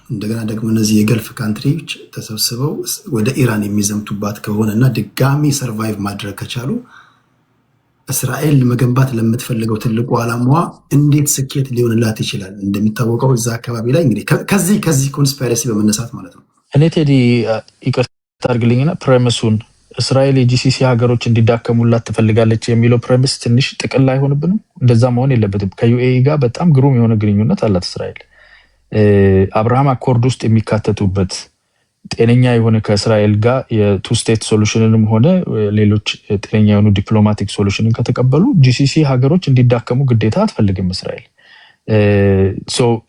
እንደገና ደግሞ እነዚህ የገልፍ ካንትሪዎች ተሰብስበው ወደ ኢራን የሚዘምቱባት ከሆነ እና ድጋሚ ሰርቫይቭ ማድረግ ከቻሉ እስራኤል መገንባት ለምትፈልገው ትልቁ ዓላማዋ እንዴት ስኬት ሊሆንላት ይችላል? እንደሚታወቀው እዛ አካባቢ ላይ እንግዲህ ከዚህ ኮንስፓይረሲ በመነሳት ማለት ነው።
እኔ ቴዲ ይቅርታ አድርግልኝና ፕሬሚሱን እስራኤል የጂሲሲ ሀገሮች እንዲዳከሙላት ትፈልጋለች የሚለው ፕሬሚስ ትንሽ ጥቅል አይሆንብንም? እንደዛ መሆን የለበትም። ከዩኤኢ ጋር በጣም ግሩም የሆነ ግንኙነት አላት እስራኤል። አብርሃም አኮርድ ውስጥ የሚካተቱበት ጤነኛ የሆነ ከእስራኤል ጋር የቱ ስቴት ሶሉሽንንም ሆነ ሌሎች ጤነኛ የሆኑ ዲፕሎማቲክ ሶሉሽንን ከተቀበሉ ጂሲሲ ሀገሮች እንዲዳከሙ ግዴታ አትፈልግም እስራኤል።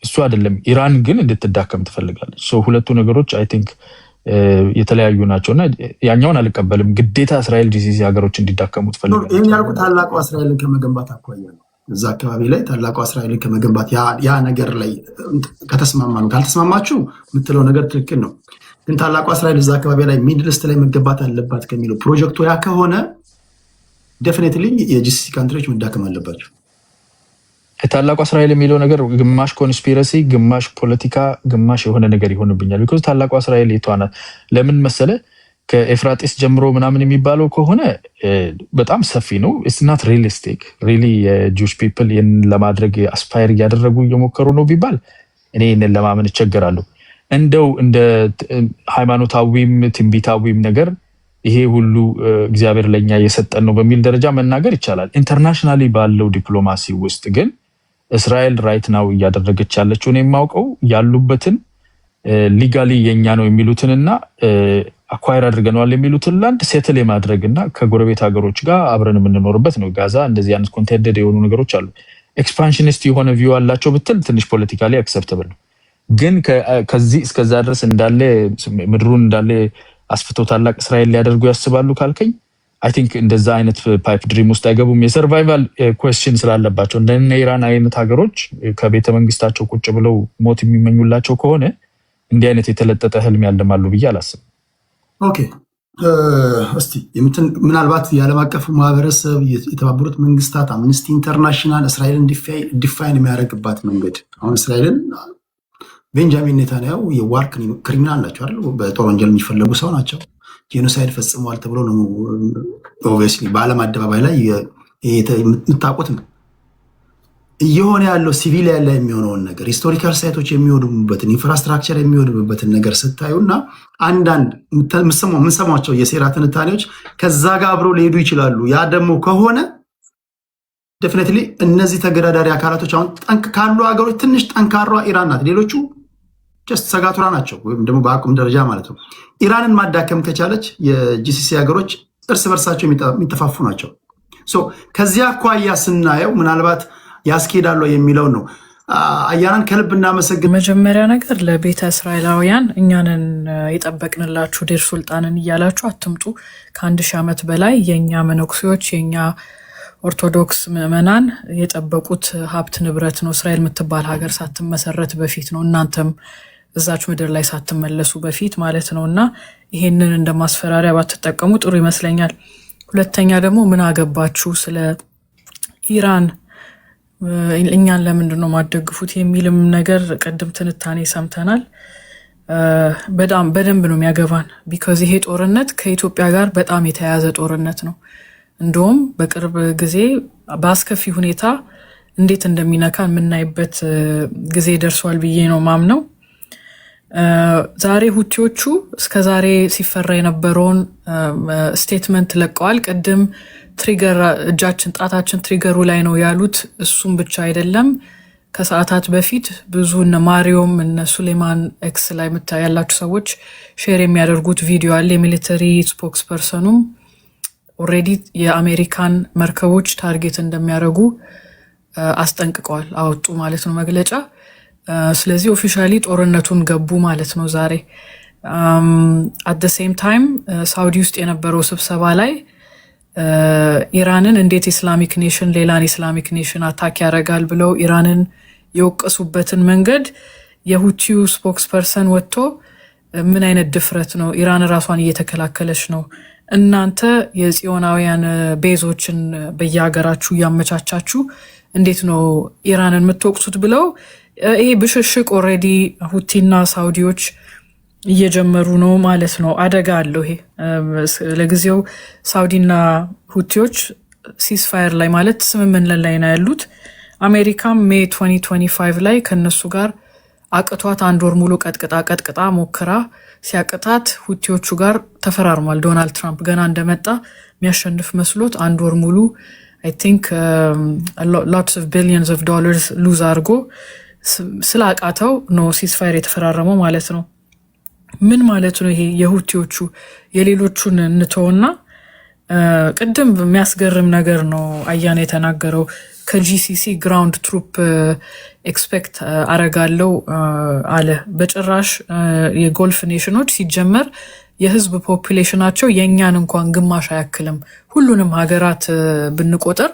እሱ አይደለም። ኢራን ግን እንድትዳከም ትፈልጋለች። ሁለቱ ነገሮች አይ ቲንክ የተለያዩ ናቸው እና ያኛውን አልቀበልም። ግዴታ እስራኤል ጂሲሲ ሀገሮች እንዲዳከሙ ትፈልጋለች።
ይህን ያልኩት ታላቁ እስራኤልን ከመገንባት አኳያ ነው። እዛ አካባቢ ላይ ታላቁ እስራኤልን ከመገንባት ያ ነገር ላይ ከተስማማ ነው። ካልተስማማችሁ የምትለው ነገር ትክክል ነው። ግን ታላቁ እስራኤል እዛ አካባቢ ላይ ሚድልስት ላይ መገንባት አለባት ከሚለው ፕሮጀክቱ ያ ከሆነ ዴፊኒትሊ የጂሲሲ ካንትሪዎች መዳከም አለባቸው።
ታላቁ እስራኤል የሚለው ነገር ግማሽ ኮንስፒረሲ፣ ግማሽ ፖለቲካ፣ ግማሽ የሆነ ነገር ይሆንብኛል። ቢኮዝ ታላቁ እስራኤል የቷናት ለምን መሰለ? ከኤፍራጢስ ጀምሮ ምናምን የሚባለው ከሆነ በጣም ሰፊ ነው። ኢትስ ሪሊስቲክ ሪሊ የጁሽ ፒፕል ይህን ለማድረግ አስፓየር እያደረጉ እየሞከሩ ነው ቢባል እኔ ይህንን ለማመን እቸገራለሁ። እንደው እንደ ሃይማኖታዊም ትንቢታዊም ነገር ይሄ ሁሉ እግዚአብሔር ለኛ እየሰጠን ነው በሚል ደረጃ መናገር ይቻላል። ኢንተርናሽናሊ ባለው ዲፕሎማሲ ውስጥ ግን እስራኤል ራይት ናው እያደረገች ያለችውን የማውቀው ያሉበትን ሊጋሊ የኛ ነው የሚሉትንና አኳየር አድርገነዋል የሚሉትን ላንድ ሴትል የማድረግ እና ከጎረቤት ሀገሮች ጋር አብረን የምንኖርበት ነው። ጋዛ እንደዚህ አይነት ኮንቴንደድ የሆኑ ነገሮች አሉ። ኤክስፓንሽኒስት የሆነ ቪው አላቸው ብትል ትንሽ ፖለቲካሊ አክሰፕተብል ነው። ግን ከዚህ እስከዛ ድረስ እንዳለ ምድሩን እንዳለ አስፍተው ታላቅ እስራኤል ሊያደርጉ ያስባሉ ካልከኝ አይ ቲንክ እንደዛ አይነት ፓይፕ ድሪም ውስጥ አይገቡም። የሰርቫይቫል ኩዌስችን ስላለባቸው እንደነ ኢራን አይነት ሀገሮች ከቤተ መንግስታቸው ቁጭ ብለው ሞት የሚመኙላቸው ከሆነ እንዲህ አይነት የተለጠጠ ህልም ያልማሉ ብዬ አላስብም።
ኦኬ እስቲ ምናልባት የዓለም አቀፉ ማህበረሰብ የተባበሩት መንግስታት፣ አምነስቲ ኢንተርናሽናል እስራኤልን ዲፋይን የሚያደርግባት መንገድ አሁን እስራኤልን ቤንጃሚን ኔታንያሁ የዋር ክሪሚናል ናቸው አይደል? በጦር ወንጀል የሚፈለጉ ሰው ናቸው። ጄኖሳይድ ፈጽመዋል ተብሎ ነው ኦብቪየስሊ በዓለም አደባባይ ላይ የምታውቁት ነው። እየሆነ ያለው ሲቪሊያን ላይ የሚሆነውን ነገር ሂስቶሪካል ሳይቶች የሚወድሙበትን ኢንፍራስትራክቸር የሚወድሙበትን ነገር ስታዩ እና አንዳንድ የምንሰማቸው የሴራ ትንታኔዎች ከዛ ጋር አብረው ሊሄዱ ይችላሉ። ያ ደግሞ ከሆነ ዴፊኒትሊ እነዚህ ተገዳዳሪ አካላቶች አሁን ካሉ ሀገሮች ትንሽ ጠንካሯ ኢራን ናት። ሌሎቹ ጀስት ሰጋቱራ ናቸው፣ ወይም ደግሞ በአቁም ደረጃ ማለት ነው። ኢራንን ማዳከም ከቻለች የጂሲሲ ሀገሮች እርስ በርሳቸው የሚተፋፉ ናቸው። ከዚያ አኳያ ስናየው ምናልባት ያስኬዳሉ የሚለው ነው። አያናን ከልብ እናመሰግን።
መጀመሪያ ነገር ለቤተ እስራኤላውያን እኛንን የጠበቅንላችሁ ዴር ሱልጣንን እያላችሁ አትምጡ። ከ1000 ዓመት በላይ የኛ መነኩሴዎች የኛ ኦርቶዶክስ ምዕመናን የጠበቁት ሀብት ንብረት ነው። እስራኤል የምትባል ሀገር ሳትመሰረት በፊት ነው። እናንተም እዛች ምድር ላይ ሳትመለሱ በፊት ማለት ነው። እና ይሄንን እንደማስፈራሪያ ባትጠቀሙ ጥሩ ይመስለኛል። ሁለተኛ ደግሞ ምን አገባችሁ ስለ ኢራን እኛን ለምንድን ነው ማደግፉት የሚልም ነገር ቅድም ትንታኔ ሰምተናል። በደንብ ነው የሚያገባን። ቢካዝ ይሄ ጦርነት ከኢትዮጵያ ጋር በጣም የተያያዘ ጦርነት ነው። እንደውም በቅርብ ጊዜ በአስከፊ ሁኔታ እንዴት እንደሚነካን የምናይበት ጊዜ ደርሷል ብዬ ነው ማምነው። ዛሬ ሁቲዎቹ እስከ ዛሬ ሲፈራ የነበረውን ስቴትመንት ለቀዋል። ቅድም ትሪገር እጃችን ጣታችን ትሪገሩ ላይ ነው ያሉት። እሱም ብቻ አይደለም፣ ከሰዓታት በፊት ብዙ እነ ማሪዮም እነ ሱሌማን ኤክስ ላይ ያላችሁ ሰዎች ሼር የሚያደርጉት ቪዲዮ አለ። የሚሊተሪ ስፖክስ ፐርሰኑም ኦልሬዲ የአሜሪካን መርከቦች ታርጌት እንደሚያደርጉ አስጠንቅቀዋል፣ አወጡ ማለት ነው መግለጫ። ስለዚህ ኦፊሻሊ ጦርነቱን ገቡ ማለት ነው ዛሬ። አት ዘ ሴም ታይም ሳውዲ ውስጥ የነበረው ስብሰባ ላይ ኢራንን እንዴት ኢስላሚክ ኔሽን ሌላን ኢስላሚክ ኔሽን አታክ ያደርጋል ብለው ኢራንን የወቀሱበትን መንገድ የሁቲው ስፖክስ ፐርሰን ወጥቶ ምን አይነት ድፍረት ነው፣ ኢራን ራሷን እየተከላከለች ነው፣ እናንተ የጽዮናውያን ቤዞችን በየሀገራችሁ እያመቻቻችሁ እንዴት ነው ኢራንን የምትወቅሱት ብለው ይሄ ብሽሽቅ ኦልሬዲ ሁቲና ሳውዲዎች እየጀመሩ ነው ማለት ነው። አደጋ አለው ይሄ። ለጊዜው ሳውዲና ሁቲዎች ሲስፋየር ላይ ማለት ስምምነት ላይ ነው ያሉት። አሜሪካም ሜይ 2025 ላይ ከነሱ ጋር አቅቷት 1 ወር ሙሉ ቀጥቅጣ ሞክራ ሲያቅታት ሁቲዎቹ ጋር ተፈራርሟል። ዶናልድ ትራምፕ ገና እንደመጣ የሚያሸንፍ መስሎት 1 ወር ሙሉ I think lots of billions of dollars ሉዝ አድርጎ ስላቃተው ነው ሲስፋየር የተፈራረመው ማለት ነው። ምን ማለት ነው ይሄ? የሁቲዎቹ የሌሎቹን እንተውና ቅድም የሚያስገርም ነገር ነው አያና የተናገረው። ከጂሲሲ ግራውንድ ትሩፕ ኤክስፔክት አረጋለው አለ። በጭራሽ የጎልፍ ኔሽኖች ሲጀመር የህዝብ ፖፑሌሽናቸው የእኛን እንኳን ግማሽ አያክልም። ሁሉንም ሀገራት ብንቆጥር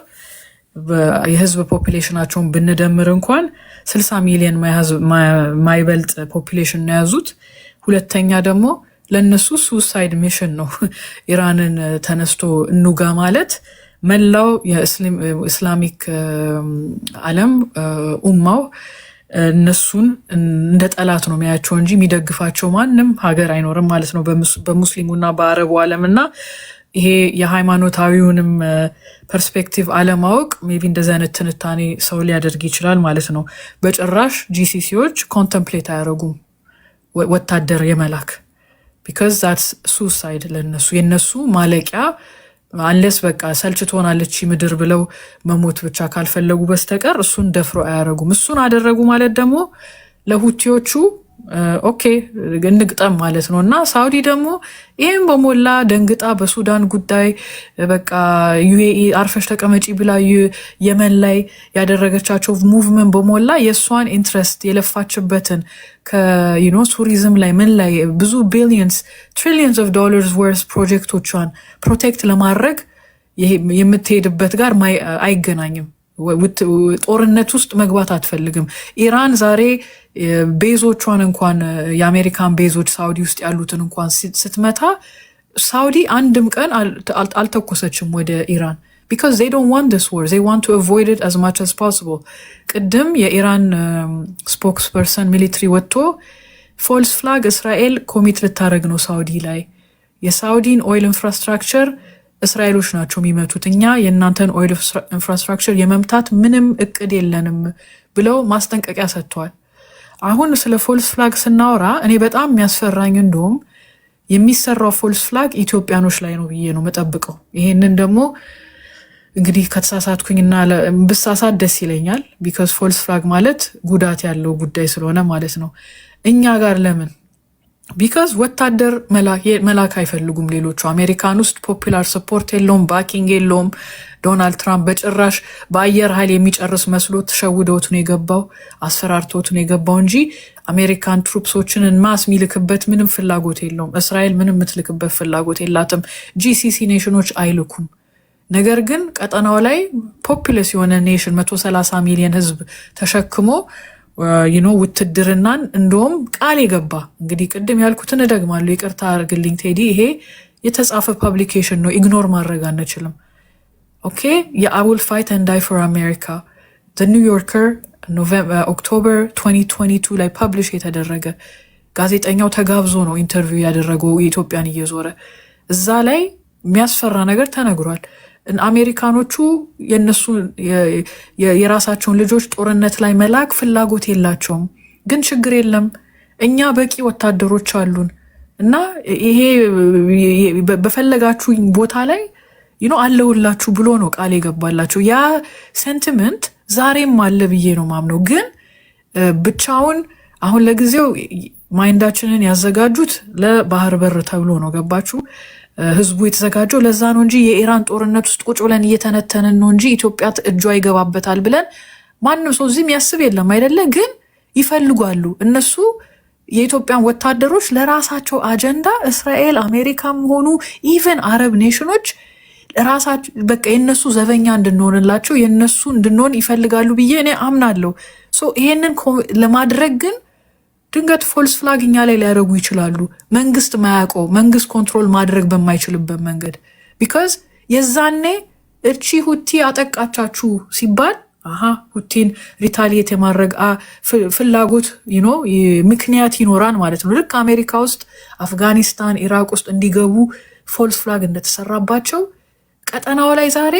የህዝብ ፖፑሌሽናቸውን ብንደምር እንኳን 60 ሚሊዮን ማይበልጥ ፖፑሌሽን ነው ያዙት። ሁለተኛ ደግሞ ለነሱ ሱሳይድ ሚሽን ነው ኢራንን ተነስቶ እንውጋ ማለት። መላው የእስላሚክ ዓለም ኡማው እነሱን እንደ ጠላት ነው የሚያያቸው እንጂ የሚደግፋቸው ማንም ሀገር አይኖርም ማለት ነው በሙስሊሙና በአረቡ ዓለምና ይሄ የሃይማኖታዊውንም ፐርስፔክቲቭ አለማወቅ ሜቢ እንደዚህ አይነት ትንታኔ ሰው ሊያደርግ ይችላል ማለት ነው። በጭራሽ ጂሲሲዎች ኮንተምፕሌት አያደርጉም ወታደር የመላክ ቢካዝ ዛትስ ሱሳይድ ለነሱ የነሱ ማለቂያ አንለስ በቃ ሰልችቶናለች ምድር ብለው መሞት ብቻ ካልፈለጉ በስተቀር እሱን ደፍሮ አያረጉም። እሱን አደረጉ ማለት ደግሞ ለሁቲዎቹ ኦኬ እንግጠም ማለት ነው። እና ሳውዲ ደግሞ ይሄን በሞላ ደንግጣ በሱዳን ጉዳይ በቃ ዩኤኢ አርፈሽ ተቀመጪ ብላ የመን ላይ ያደረገቻቸው ሙቭመንት በሞላ የእሷን ኢንትረስት የለፋችበትን ከዩኖ ቱሪዝም ላይ ምን ላይ ብዙ ቢሊየንስ ትሪሊየንስ ኦፍ ዶላርስ ወርስ ፕሮጀክቶቿን ፕሮቴክት ለማድረግ የምትሄድበት ጋር አይገናኝም። ጦርነት ውስጥ መግባት አትፈልግም። ኢራን ዛሬ ቤዞቿን እንኳን የአሜሪካን ቤዞች ሳውዲ ውስጥ ያሉትን እንኳን ስትመታ ሳውዲ አንድም ቀን አልተኮሰችም ወደ ኢራን because they don't want this war. They want to avoid it as much as possible. ቅድም የኢራን ስፖክስፐርሰን ሚሊትሪ ወጥቶ ፎልስ ፍላግ እስራኤል ኮሚት ልታደረግ ነው ሳውዲ ላይ የሳውዲን ኦይል ኢንፍራስትራክቸር እስራኤሎች ናቸው የሚመቱት፣ እኛ የእናንተን ኦይል ኢንፍራስትራክቸር የመምታት ምንም እቅድ የለንም ብለው ማስጠንቀቂያ ሰጥተዋል። አሁን ስለ ፎልስ ፍላግ ስናወራ እኔ በጣም የሚያስፈራኝ እንደውም የሚሰራው ፎልስ ፍላግ ኢትዮጵያኖች ላይ ነው ብዬ ነው መጠብቀው። ይሄንን ደግሞ እንግዲህ ከተሳሳትኩኝና ብሳሳት ደስ ይለኛል። ቢካዝ ፎልስ ፍላግ ማለት ጉዳት ያለው ጉዳይ ስለሆነ ማለት ነው። እኛ ጋር ለምን ቢካዝ ወታደር መላክ አይፈልጉም ሌሎቹ። አሜሪካን ውስጥ ፖፑላር ሰፖርት የለውም፣ ባኪንግ የለውም። ዶናልድ ትራምፕ በጭራሽ በአየር ኃይል የሚጨርስ መስሎት ተሸውደውት ነው የገባው፣ አስፈራርቶት ነው የገባው እንጂ አሜሪካን ትሩፕሶችን ማስ የሚልክበት ምንም ፍላጎት የለውም። እስራኤል ምንም የምትልክበት ፍላጎት የላትም። ጂሲሲ ኔሽኖች አይልኩም። ነገር ግን ቀጠናው ላይ ፖፑለስ የሆነ ኔሽን 130 ሚሊዮን ህዝብ ተሸክሞ ውትድርናን እንደውም ቃል የገባ እንግዲህ ቅድም ያልኩትን እደግማለሁ፣ ይቅርታ አድርግልኝ ቴዲ፣ ይሄ የተጻፈ ፐብሊኬሽን ነው፣ ኢግኖር ማድረግ አንችልም። ኦኬ I will fight and die for America the New Yorker ኦክቶበር 2022 ላይ ፐብሊሽ የተደረገ ጋዜጠኛው ተጋብዞ ነው ኢንተርቪው ያደረገው ኢትዮጵያን እየዞረ እዛ ላይ የሚያስፈራ ነገር ተነግሯል። አሜሪካኖቹ የራሳቸውን ልጆች ጦርነት ላይ መላክ ፍላጎት የላቸውም። ግን ችግር የለም እኛ በቂ ወታደሮች አሉን እና ይሄ በፈለጋችሁ ቦታ ላይ አለውላችሁ ብሎ ነው ቃል የገባላቸው። ያ ሴንቲመንት ዛሬም አለ ብዬ ነው ማምነው። ግን ብቻውን አሁን ለጊዜው ማይንዳችንን ያዘጋጁት ለባህር በር ተብሎ ነው። ገባችሁ? ህዝቡ የተዘጋጀው ለዛ ነው እንጂ የኢራን ጦርነት ውስጥ ቁጭ ብለን እየተነተንን ነው እንጂ ኢትዮጵያ እጇ ይገባበታል ብለን ማንም ሰው እዚህም ያስብ የለም አይደለ? ግን ይፈልጓሉ እነሱ የኢትዮጵያን ወታደሮች ለራሳቸው አጀንዳ እስራኤል፣ አሜሪካም ሆኑ ኢቨን አረብ ኔሽኖች ራሳቸው በቃ የነሱ ዘበኛ እንድንሆንላቸው የነሱ እንድንሆን ይፈልጋሉ ብዬ እኔ አምናለሁ። ይሄንን ለማድረግ ግን ድንገት ፎልስ ፍላግ እኛ ላይ ሊያደርጉ ይችላሉ። መንግስት ማያውቀው መንግስት ኮንትሮል ማድረግ በማይችልበት መንገድ ቢካዝ የዛኔ እቺ ሁቲ አጠቃቻችሁ ሲባል ሁቲን ሪታሊየት የማድረግ ፍላጎት ምክንያት ይኖራል ማለት ነው። ልክ አሜሪካ ውስጥ አፍጋኒስታን፣ ኢራቅ ውስጥ እንዲገቡ ፎልስ ፍላግ እንደተሰራባቸው ቀጠናው ላይ ዛሬ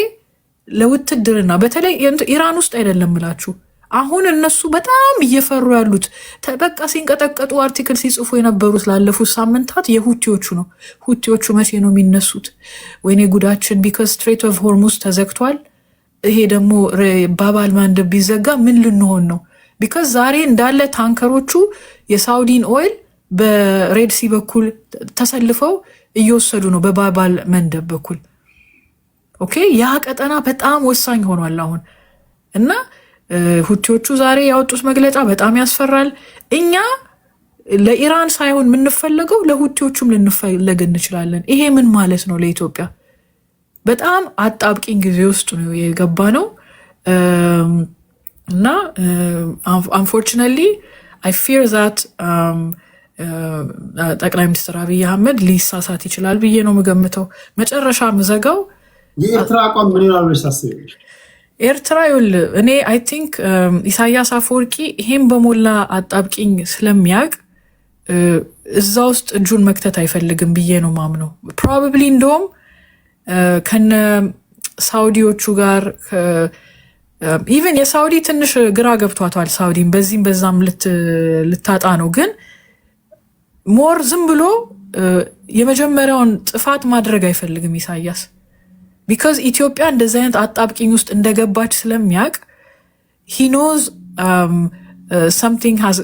ለውትድርና በተለይ ኢራን ውስጥ አይደለም ምላችሁ አሁን እነሱ በጣም እየፈሩ ያሉት በቃ ሲንቀጠቀጡ አርቲክል ሲጽፉ የነበሩት ላለፉት ሳምንታት የሁቲዎቹ ነው። ሁቲዎቹ መቼ ነው የሚነሱት? ወይኔ ጉዳችን! ቢካዝ ስትሬት ኦፍ ሆርሙዝ ተዘግቷል። ይሄ ደግሞ ባባል ማንደብ ቢዘጋ ምን ልንሆን ነው? ቢካዝ ዛሬ እንዳለ ታንከሮቹ የሳውዲን ኦይል በሬድሲ በኩል ተሰልፈው እየወሰዱ ነው፣ በባባል መንደብ በኩል። ኦኬ ያ ቀጠና በጣም ወሳኝ ሆኗል አሁን እና ሁቲዎቹ ዛሬ ያወጡት መግለጫ በጣም ያስፈራል። እኛ ለኢራን ሳይሆን የምንፈለገው ለሁቲዎቹም ልንፈለግ እንችላለን። ይሄ ምን ማለት ነው? ለኢትዮጵያ በጣም አጣብቂኝ ጊዜ ውስጥ ነው የገባ ነው እና አንፎርቹኔትሊ አይ ፊር ዛት ጠቅላይ ሚኒስትር አብይ አህመድ ሊሳሳት ይችላል ብዬ ነው የምገምተው። መጨረሻ ምዘጋው
የኤርትራ አቋም ምን ይሆናል ብለሽ ታስቢያለሽ?
ኤርትራ እኔ አይ ቲንክ ኢሳያስ አፈወርቂ ይሄን በሞላ አጣብቂኝ ስለሚያውቅ እዛ ውስጥ እጁን መክተት አይፈልግም ብዬ ነው ማምነው። ፕሮባብሊ እንደውም ከነ ሳውዲዎቹ ጋር ኢቨን የሳውዲ ትንሽ ግራ ገብቷታል። ሳውዲን በዚህም በዛም ልታጣ ነው። ግን ሞር ዝም ብሎ የመጀመሪያውን ጥፋት ማድረግ አይፈልግም ኢሳያስ ቢካዝ ኢትዮጵያ እንደዚህ አይነት አጣብቂኝ ውስጥ እንደገባች ስለሚያውቅ he knows something has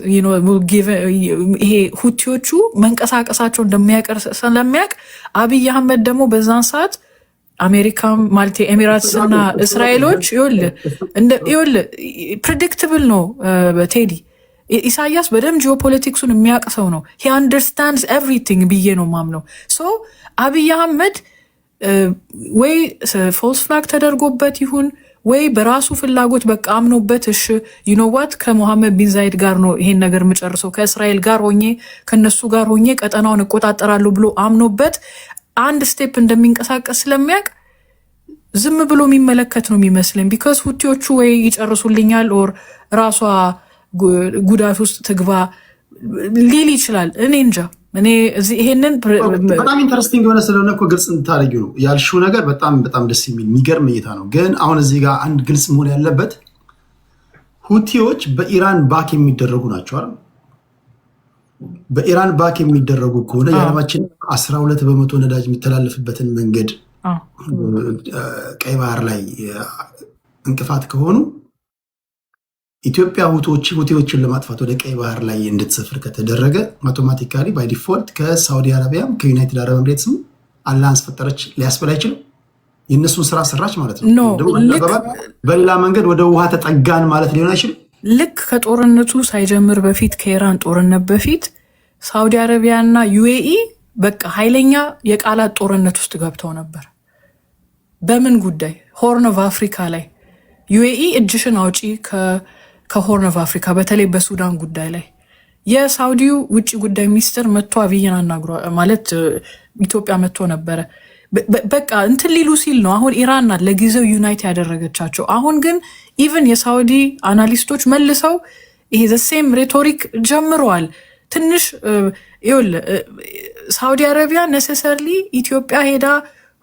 ይሄ ሁቲዎቹ መንቀሳቀሳቸው እንደሚያቀር ስለሚያውቅ አብይ አህመድ ደግሞ በዛን ሰዓት አሜሪካም ማለት ኤሚራትስ እና እስራኤሎች ይኸውልህ ፕሬዲክትብል ነው ቴዲ። ኢሳያስ በደንብ ጂኦፖለቲክሱን የሚያውቅ ሰው ነው። he understands everything ብዬ ነው ማምነው። አብይ አህመድ ወይ ፎልስ ፍላግ ተደርጎበት ይሁን ወይ በራሱ ፍላጎት በቃ አምኖበት እሺ ዩኖዋት ከሞሐመድ ቢን ዛይድ ጋር ነው ይሄን ነገር የምጨርሰው ከእስራኤል ጋር ሆኜ ከነሱ ጋር ሆኜ ቀጠናውን እቆጣጠራለሁ ብሎ አምኖበት አንድ ስቴፕ እንደሚንቀሳቀስ ስለሚያውቅ ዝም ብሎ የሚመለከት ነው የሚመስለኝ። ቢካዝ ሁቲዎቹ ወይ ይጨርሱልኛል ኦር ራሷ ጉዳት ውስጥ ትግባ ሊል ይችላል። እኔ እንጃ። እኔ ይሄንን
በጣም ኢንተረስቲንግ የሆነ ስለሆነ እኮ ግልጽ እንድታደርጊው ነው ያልሽው ነገር በጣም በጣም ደስ የሚል የሚገርም እይታ ነው። ግን አሁን እዚህ ጋር አንድ ግልጽ መሆን ያለበት ሁቲዎች በኢራን ባክ የሚደረጉ ናቸው አይደል? በኢራን ባክ የሚደረጉ ከሆነ የዓለማችን 12% ነዳጅ የሚተላለፍበትን መንገድ ቀይ ባህር ላይ እንቅፋት ከሆኑ ኢትዮጵያ ሁቲዎችን ለማጥፋት ወደ ቀይ ባህር ላይ እንድትሰፍር ከተደረገ አውቶማቲካሊ ባይ ዲፎልት ከሳውዲ አረቢያም ከዩናይትድ አረብ ኤምሬትስም አላህን ፈጠረች ሊያስበላ አይችልም። የእነሱን ስራ ሰራች ማለት ነው። በሌላ መንገድ ወደ ውሃ ተጠጋን ማለት ሊሆን አይችልም።
ልክ ከጦርነቱ ሳይጀምር በፊት ከኢራን ጦርነት በፊት ሳውዲ አረቢያና ዩኤኢ በቃ ኃይለኛ የቃላት ጦርነት ውስጥ ገብተው ነበር። በምን ጉዳይ? ሆርን ኦፍ አፍሪካ ላይ ዩኤኢ እጅሽን አውጪ ከሆርን ኦፍ አፍሪካ፣ በተለይ በሱዳን ጉዳይ ላይ የሳውዲው ውጭ ጉዳይ ሚኒስትር መጥቶ አብይን አናግሮ ማለት ኢትዮጵያ መጥቶ ነበረ። በቃ እንትን ሊሉ ሲል ነው። አሁን ኢራን ናት ለጊዜው ዩናይት ያደረገቻቸው። አሁን ግን ኢቨን የሳውዲ አናሊስቶች መልሰው ይሄ ዘሴም ሬቶሪክ ጀምረዋል። ትንሽ ይኸውልህ ሳውዲ አረቢያ ነሰሰርሊ ኢትዮጵያ ሄዳ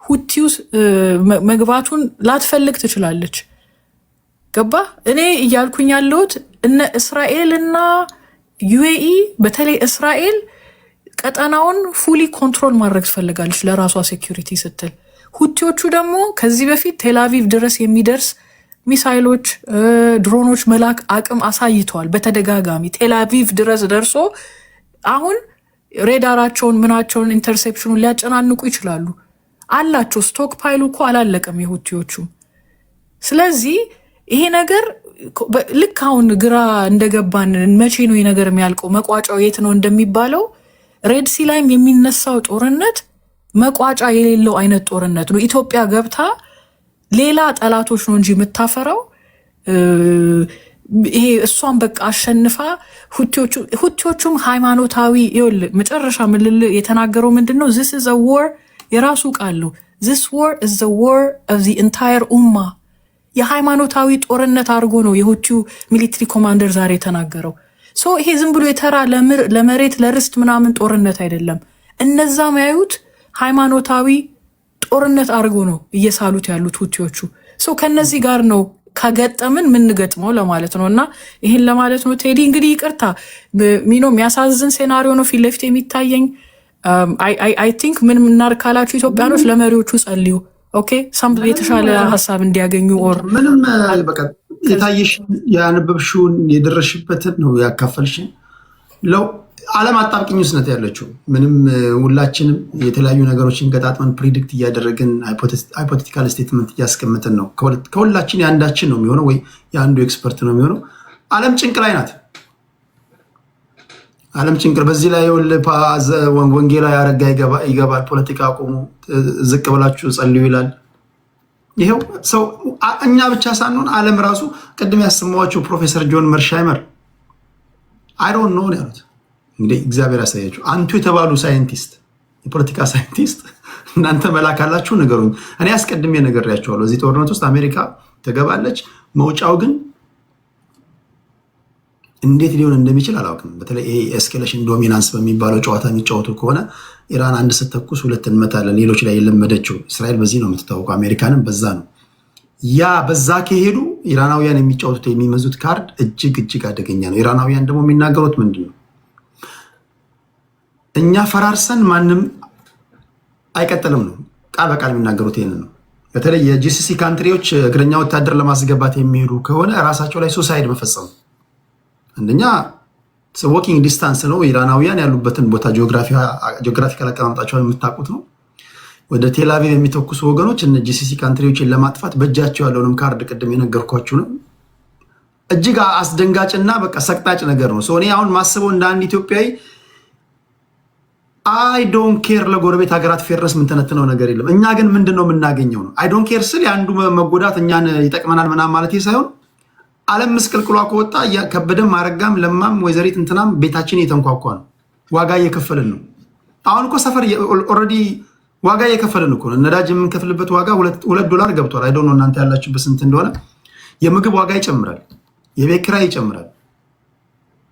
ሁቲውስ መግባቱን ላትፈልግ ትችላለች። ገባ? እኔ እያልኩኝ ያለሁት እነ እስራኤል እና ዩኤኢ በተለይ እስራኤል ቀጠናውን ፉሊ ኮንትሮል ማድረግ ትፈልጋለች ለራሷ ሴኪሪቲ ስትል። ሁቲዎቹ ደግሞ ከዚህ በፊት ቴልአቪቭ ድረስ የሚደርስ ሚሳይሎች፣ ድሮኖች መላክ አቅም አሳይተዋል በተደጋጋሚ ቴልአቪቭ ድረስ ደርሶ አሁን ሬዳራቸውን ምናቸውን ኢንተርሴፕሽኑን ሊያጨናንቁ ይችላሉ አላቸው። ስቶክ ፓይሉ እኮ አላለቀም የሁቲዎቹ። ስለዚህ ይሄ ነገር ልክ አሁን ግራ እንደገባን መቼ ነው ይሄ ነገር የሚያልቀው መቋጫው የት ነው እንደሚባለው ሬድሲ ላይም የሚነሳው ጦርነት መቋጫ የሌለው አይነት ጦርነት ነው። ኢትዮጵያ ገብታ ሌላ ጠላቶች ነው እንጂ የምታፈራው ይሄ እሷን በቃ አሸንፋ ሁቲዎቹም ሃይማኖታዊ ይኸውልህ መጨረሻ ምልል የተናገረው ምንድነው? this is a war የራሱ ቃል ነው። this war is the war of the entire ኡማ የሃይማኖታዊ ጦርነት አድርጎ ነው የሁቲው ሚሊተሪ ኮማንደር ዛሬ የተናገረው። ይሄ ዝም ብሎ የተራ ለመሬት ለርስት ምናምን ጦርነት አይደለም። እነዛ የሚያዩት ሃይማኖታዊ ጦርነት አድርጎ ነው እየሳሉት ያሉት ሁቲዎቹ። ከነዚህ ጋር ነው ከገጠምን ምንገጥመው ለማለት ነው። እና ይሄን ለማለት ነው ቴዲ። እንግዲህ ይቅርታ ሚኖ የሚያሳዝን ሴናሪዮ ነው ፊት ለፊት የሚታየኝ። አይ ቲንክ ምን እናርካላችሁ ኢትዮጵያኖች ለመሪዎቹ ጸልዩ። ኦኬ ሳም የተሻለ ሀሳብ እንዲያገኙ ኦር
ምንም በቃ የታየሽ ያነበብሽውን የደረሽበትን ነው ያካፈልሽን። ለው ዓለም አጣብቂኝ ውስጥ ነው ያለችው። ምንም ሁላችንም የተለያዩ ነገሮችን ገጣጥመን ፕሪዲክት እያደረግን ሃይፖቴቲካል ስቴትመንት እያስቀመጥን ነው። ከሁላችን የአንዳችን ነው የሚሆነው ወይ የአንዱ ኤክስፐርት ነው የሚሆነው። ዓለም ጭንቅ ላይ ናት። ዓለም ጭንቅ። በዚህ ላይ ወንጌላ ያረጋ ይገባል። ፖለቲካ አቁሙ፣ ዝቅ ብላችሁ ጸልዩ ይላል። ይሄው ሰው እኛ ብቻ ሳንሆን ዓለም ራሱ ቅድም ያሰማኋቸው ፕሮፌሰር ጆን መርሻይመር አይ ዶንት ኖ ያሉት እንግዲህ እግዚአብሔር ያሳያችሁ። አንቱ የተባሉ ሳይንቲስት፣ የፖለቲካ ሳይንቲስት እናንተ መላክ አላችሁ ንገሩኝ። እኔ አስቀድሜ ነግሬያቸዋለሁ። እዚህ ጦርነት ውስጥ አሜሪካ ትገባለች። መውጫው ግን እንዴት ሊሆን እንደሚችል አላውቅም። በተለይ ይሄ ኤስኬሌሽን ዶሚናንስ በሚባለው ጨዋታ የሚጫወቱ ከሆነ ኢራን አንድ ስትተኩስ ሁለት እንመታለን፣ ሌሎች ላይ የለመደችው እስራኤል በዚህ ነው የምትታወቀው። አሜሪካንም በዛ ነው። ያ በዛ ከሄዱ ኢራናውያን የሚጫወቱት የሚመዙት ካርድ እጅግ እጅግ አደገኛ ነው። ኢራናውያን ደግሞ የሚናገሩት ምንድን ነው? እኛ ፈራርሰን ማንም አይቀጥልም ነው። ቃል በቃል የሚናገሩት ይህን ነው። በተለይ የጂሲሲ ካንትሪዎች እግረኛ ወታደር ለማስገባት የሚሄዱ ከሆነ ራሳቸው ላይ ሱሳይድ መፈጸሙ አንደኛ ወኪንግ ዲስታንስ ነው። ኢራናውያን ያሉበትን ቦታ ጂኦግራፊካል አቀማመጣቸውን የምታውቁት ነው። ወደ ቴልአቪቭ የሚተኩሱ ወገኖች እነ ጂሲሲ ካንትሪዎችን ለማጥፋት በእጃቸው ያለውንም ካርድ ቅድም የነገርኳችሁ ነው። እጅግ አስደንጋጭና በቃ ሰቅጣጭ ነገር ነው። እኔ አሁን ማስበው እንደ አንድ ኢትዮጵያዊ አይ ዶንት ኬር ለጎረቤት ሀገራት ፌረስ ምንተነትነው ነገር የለም። እኛ ግን ምንድነው የምናገኘው ነው። አይ ዶንት ኬር ስል የአንዱ መጎዳት እኛን ይጠቅመናል ምናምን ማለት ሳይሆን ዓለም ምስቅልቅሏ ከወጣ ከበደም አረጋም ለማም ወይዘሪት እንትናም ቤታችን እየተንኳኳ ነው። ዋጋ እየከፈልን ነው። አሁን እኮ ሰፈር ኦልሬዲ ዋጋ እየከፈልን እኮ ነው። ነዳጅ የምንከፍልበት ዋጋ $2 ገብቷል። አይ ዶንት ኖ እናንተ ያላችሁበት ስንት እንደሆነ። የምግብ ዋጋ ይጨምራል። የቤት ኪራይ ይጨምራል።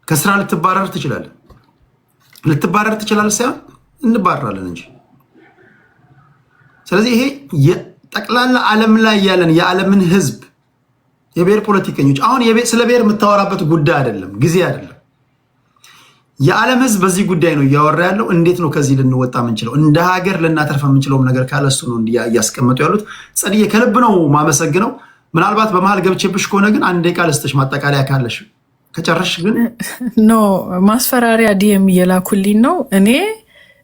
ከስራ ልትባረር ትችላለህ። ልትባረር ትችላለህ ሳይሆን እንባረራለን እንጂ። ስለዚህ ይሄ የጠቅላላ ዓለም ላይ ያለን የዓለምን ህዝብ የብሔር ፖለቲከኞች አሁን ስለ ብሔር የምታወራበት ጉዳይ አይደለም፣ ጊዜ አይደለም። የዓለም ህዝብ በዚህ ጉዳይ ነው እያወራ ያለው። እንዴት ነው ከዚህ ልንወጣ የምንችለው? እንደ ሀገር ልናተርፍ የምንችለውም ነገር ካለ እሱ ነው እያስቀመጡ ያሉት። ጸድዬ ከልብ ነው ማመሰግነው። ምናልባት በመሃል ገብቼብሽ ከሆነ ግን አንዴ ቃል ስተሽ ማጠቃለያ ካለሽ ከጨረሽ ግን
ኖ ማስፈራሪያ ዲኤም እየላኩልኝ ነው። እኔ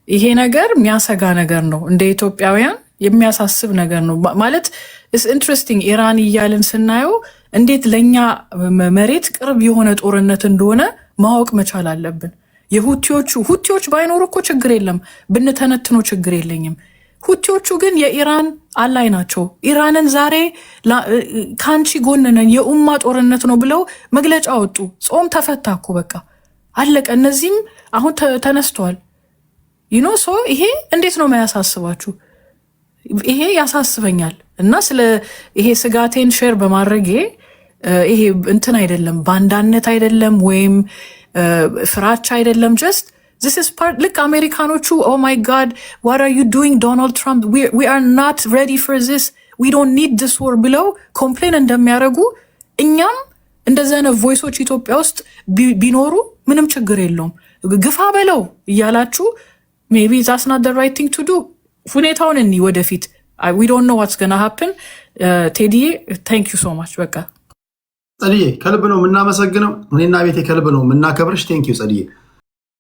ይሄ ነገር የሚያሰጋ ነገር ነው፣ እንደ ኢትዮጵያውያን የሚያሳስብ ነገር ነው። ማለት ኢንትረስቲንግ ኢራን እያልን ስናየው እንዴት ለእኛ መሬት ቅርብ የሆነ ጦርነት እንደሆነ ማወቅ መቻል አለብን። ሁቲዎች ባይኖሩ እኮ ችግር የለም፣ ብንተነትኖ ችግር የለኝም። ሁቲዎቹ ግን የኢራን አላይ ናቸው። ኢራንን ዛሬ ከአንቺ ጎን ነን የኡማ ጦርነት ነው ብለው መግለጫ ወጡ። ጾም ተፈታ እኮ በቃ አለቀ። እነዚህም አሁን ተነስተዋል። ሶ ይሄ እንዴት ነው ማያሳስባችሁ? ይሄ ያሳስበኛል። እና ስለ ይሄ ስጋቴን ሼር በማድረጌ ይሄ እንትን አይደለም፣ ባንዳነት አይደለም፣ ወይም ፍራቻ አይደለም። ጀስት this is part ልክ አሜሪካኖቹ oh my god what are you doing Donald Trump we are not ready for this we don't need this war ብለው ኮምፕሌን እንደሚያደርጉ እኛም እንደዚህ አይነት ቮይሶች ኢትዮጵያ ውስጥ ቢኖሩ ምንም ችግር የለውም። ግፋ በለው እያላችሁ maybe that's not the right thing to do። ሁኔታውን እኒ ወደፊት we don't know what's gonna happen። ቴዲ thank you so much። በቃ
ጸድዬ ከልብ ነው የምናመሰግነው። እኔና ቤቴ ከልብ ነው የምናከብርሽ። ቴንክ ዩ ጸድዬ።